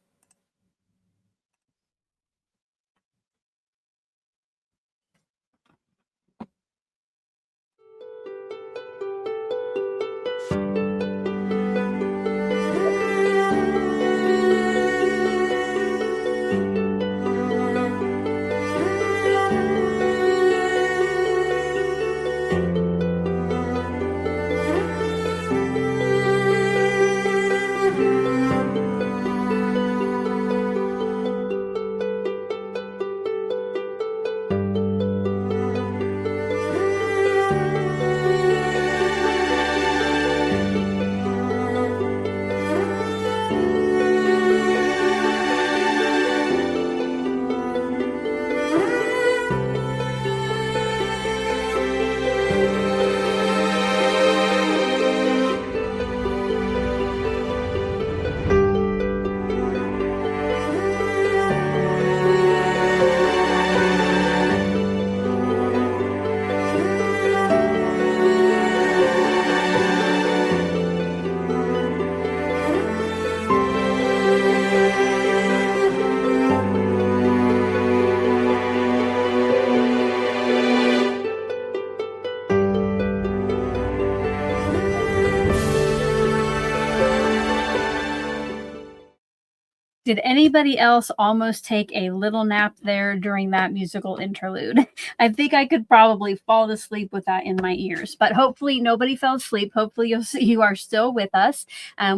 Did anybody else almost take a little nap there during that musical interlude? I think I could probably fall asleep with that in my ears, but hopefully nobody fell asleep. Hopefully you are still with us.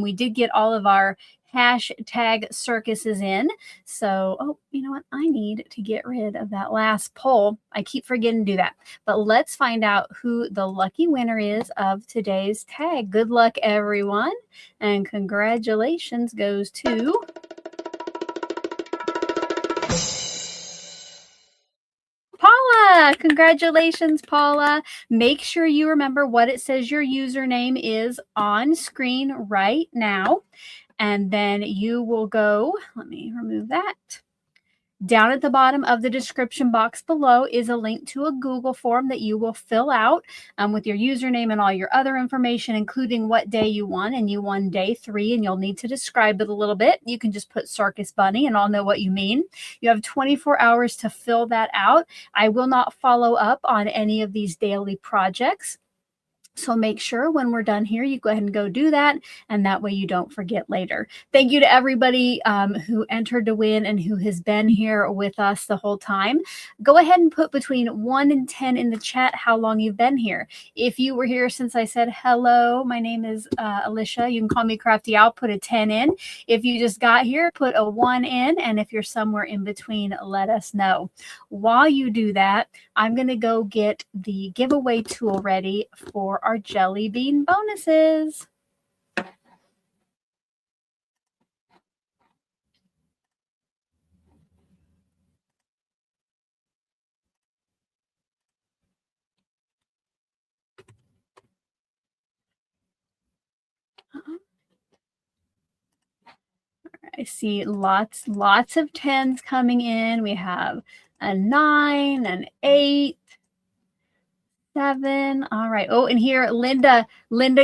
We did get all of our hashtag circuses in. So, oh, you know what? I need to get rid of that last poll. I keep forgetting to do that. But let's find out who the lucky winner is of today's tag. Good luck, everyone. And congratulations goes to Paula. Yeah, congratulations, Paula. Make sure you remember what it says your username is on screen right now. And then you will go, let me remove that. Down at the bottom of the description box below is a link to a Google form that you will fill out with your username and all your other information, including what day you won. And you won day 3, and you'll need to describe it a little bit. You can just put Circus Bunny, and I'll know what you mean. You have 24 hours to fill that out. I will not follow up on any of these daily projects. So make sure when we're done here, you go ahead and go do that. And that way you don't forget later. Thank you to everybody who entered to win and who has been here with us the whole time. Go ahead and put between 1 and 10 in the chat how long you've been here. If you were here since I said hello, my name is Alicia. You can call me Crafty. I'll put a 10 in. If you just got here, put a 1 in. And if you're somewhere in between, let us know. While you do that, I'm going to go get the giveaway tool ready for our jelly bean bonuses. I see lots of 10s coming in. We have a 9, an 8, 7. All right. Oh, and here Linda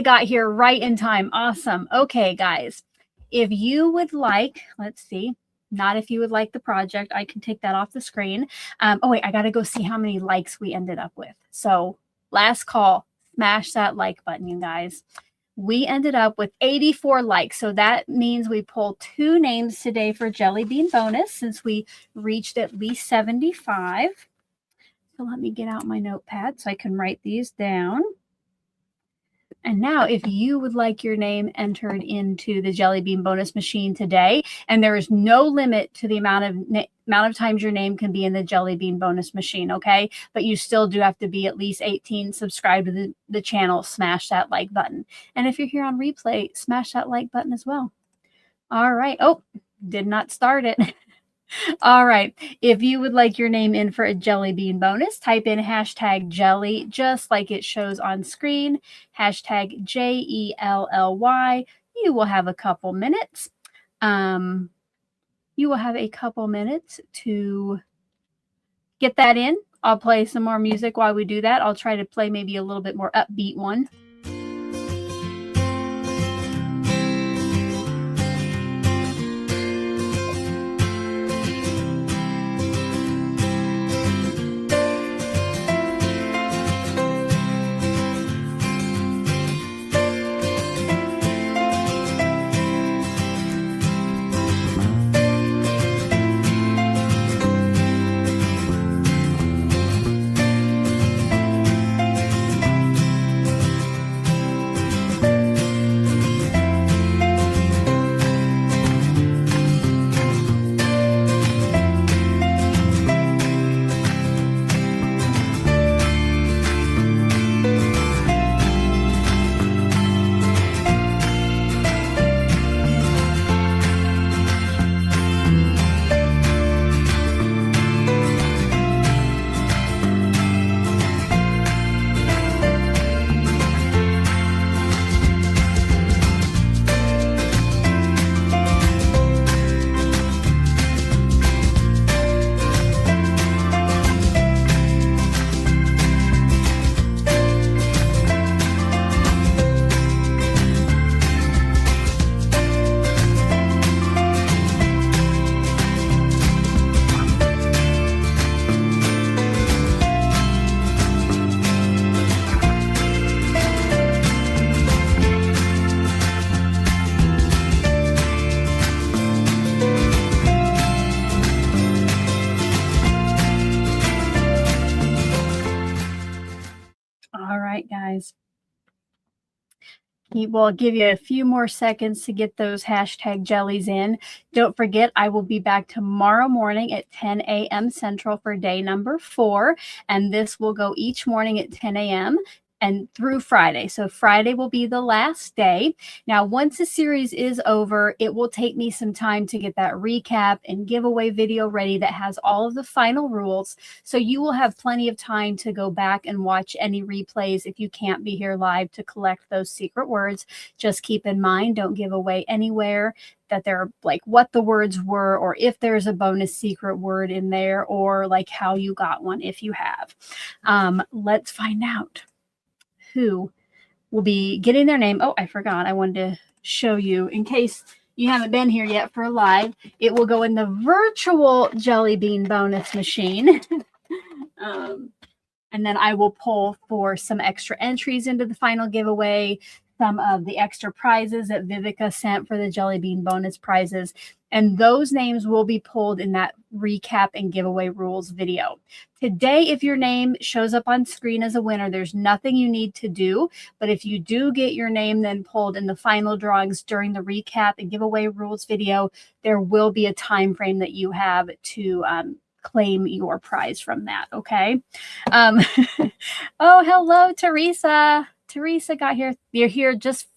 got here right in time. Awesome. Okay, guys. If you would like, let's see. Not if you would like the project. I can take that off the screen. Oh, wait. I got to go see how many likes we ended up with. So last call. Smash that like button, you guys. We ended up with 84 likes. So that means we pulled 2 names today for Jelly Bean bonus since we reached at least 75. So let me get out my notepad so I can write these down. And now if you would like your name entered into the Jelly Bean bonus machine today, and there is no limit to the amount of times your name can be in the Jelly Bean bonus machine, okay? But you still do have to be at least 18, subscribe to the channel, smash that like button. And if you're here on replay, smash that like button as well. All right. Oh, did not start it. All right. If you would like your name in for a jelly bean bonus, type in hashtag jelly, just like it shows on screen, hashtag JELLY. You will have a couple minutes. You will have a couple minutes to get that in. I'll play some more music while we do that. I'll try to play maybe a little bit more upbeat one. Guys, we'll give you a few more seconds to get those hashtag jellies in. Don't forget, I will be back tomorrow morning at 10 a.m. Central for day number 4, and this will go each morning at 10 a.m. and through Friday. So Friday will be the last day. Now, once the series is over, it will take me some time to get that recap and giveaway video ready that has all of the final rules. So you will have plenty of time to go back and watch any replays if you can't be here live to collect those secret words. Just keep in mind, don't give away anywhere that they're like what the words were, or if there's a bonus secret word in there, or like how you got one if you have. Let's find out who will be getting their name. Oh, I forgot. I wanted to show you in case you haven't been here yet for a live. It will go in the virtual jelly bean bonus machine. And then I will pull for some extra entries into the final giveaway, some of the extra prizes that Vivica sent for the jelly bean bonus prizes. And those names will be pulled in that recap and giveaway rules video. Today, if your name shows up on screen as a winner, there's nothing you need to do. But if you do get your name then pulled in the final drawings during the recap and giveaway rules video, there will be a time frame that you have to claim your prize from that. Okay. Oh, hello, Teresa. Teresa got here. You're here just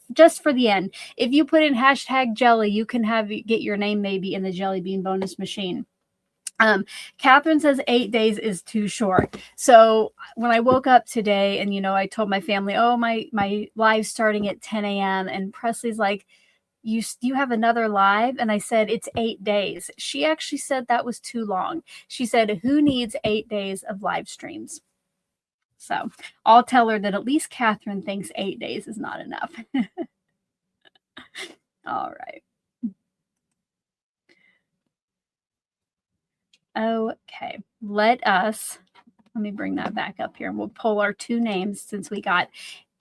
for the end. If you put in hashtag jelly, you can get your name maybe in the jelly bean bonus machine. Catherine says 8 days is too short. So when I woke up today and, you know, I told my family, oh, my live's starting at 10 a.m. and Presley's like, you have another live? And I said, it's 8 days. She actually said that was too long. She said, who needs 8 days of live streams? So I'll tell her that at least Catherine thinks 8 days is not enough. All right. Okay, let me bring that back up here and we'll pull our two names since we got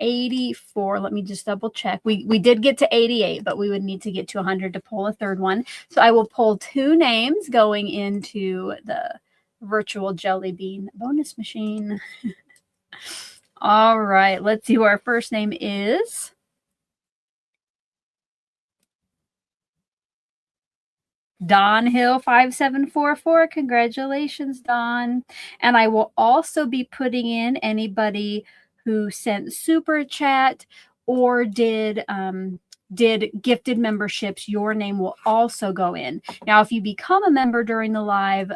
84. Let me just double check. We did get to 88, but we would need to get to 100 to pull a third one. So I will pull two names going into the virtual jelly bean bonus machine. All right, let's see who our first name is. Don Hill 5744. Congratulations, Don. And I will also be putting in anybody who sent super chat or did gifted memberships. Your name will also go in. Now, if you become a member during the live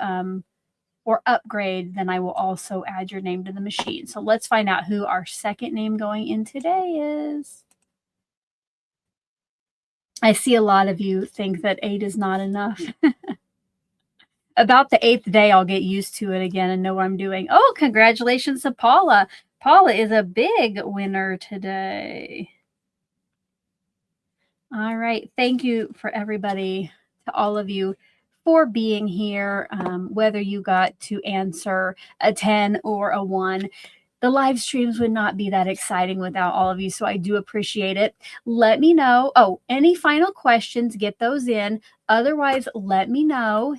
or upgrade, then I will also add your name to the machine. So let's find out who our second name going in today is. I see a lot of you think that 8 is not enough. About the 8th day, I'll get used to it again and know what I'm doing. Oh, congratulations to Paula. Paula is a big winner today. All right. Thank you for everybody, to all of you, for being here, whether you got to answer a 10 or a 1. The live streams would not be that exciting without all of you, so I do appreciate it. Let me know. Oh, any final questions, get those in. Otherwise, let me know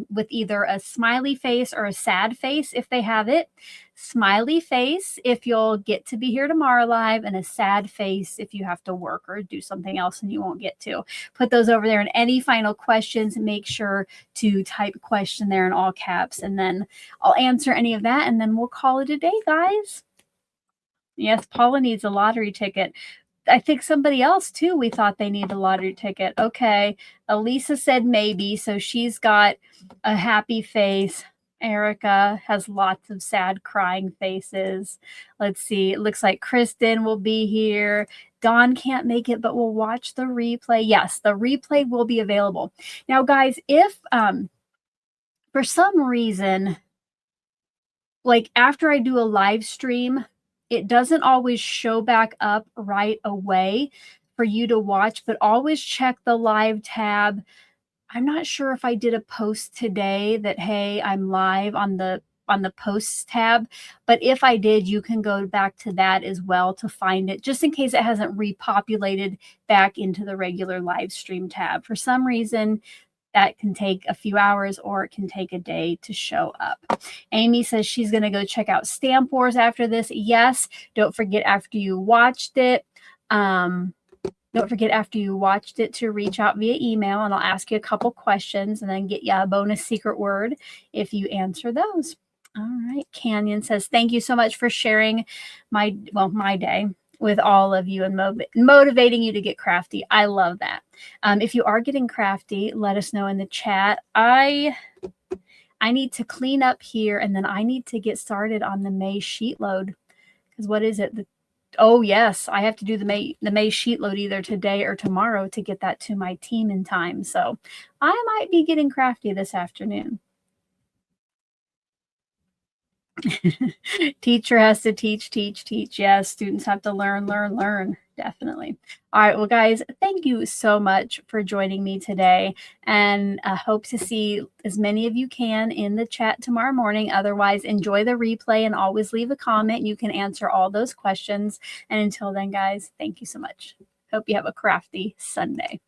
with either a smiley face or a sad face if they have it. Smiley face if you'll get to be here tomorrow live, and a sad face if you have to work or do something else and you won't get to. Put those over there. And any final questions, make sure to type question there in all caps, and then I'll answer any of that, and then we'll call it a day, guys. Yes, Paula needs a lottery ticket. I think somebody else too, we thought they need a lottery ticket. Okay. Elisa said maybe, so she's got a happy face. Erica has lots of sad crying faces. Let's see. It looks like Kristen will be here. Dawn can't make it, but we'll watch the replay. Yes, the replay will be available. Now, guys, if for some reason, like after I do a live stream, it doesn't always show back up right away for you to watch, but always check the live tab. I'm not sure if I did a post today that, hey, I'm live on the posts tab, but if I did, you can go back to that as well to find it, just in case it hasn't repopulated back into the regular live stream tab. For some reason, that can take a few hours or it can take a day to show up. Amy says she's going to go check out Stamp Wars after this. Yes, don't forget after you watched it. Don't forget after you watched it to reach out via email, and I'll ask you a couple questions and then get you a bonus secret word if you answer those. All right. Canyon says, thank you so much for sharing my day with all of you and motivating you to get crafty. I love that. If you are getting crafty, let us know in the chat. I need to clean up here, and then I need to get started on the May sheet load. Because what is it? Oh, yes. I have to do the May sheet load either today or tomorrow to get that to my team in time. So I might be getting crafty this afternoon. Teacher has to teach. Yes, students have to learn. Definitely. All right. Well, guys, thank you so much for joining me today. And I hope to see as many of you can in the chat tomorrow morning. Otherwise, enjoy the replay and always leave a comment. You can answer all those questions. And until then, guys, thank you so much. Hope you have a crafty Sunday.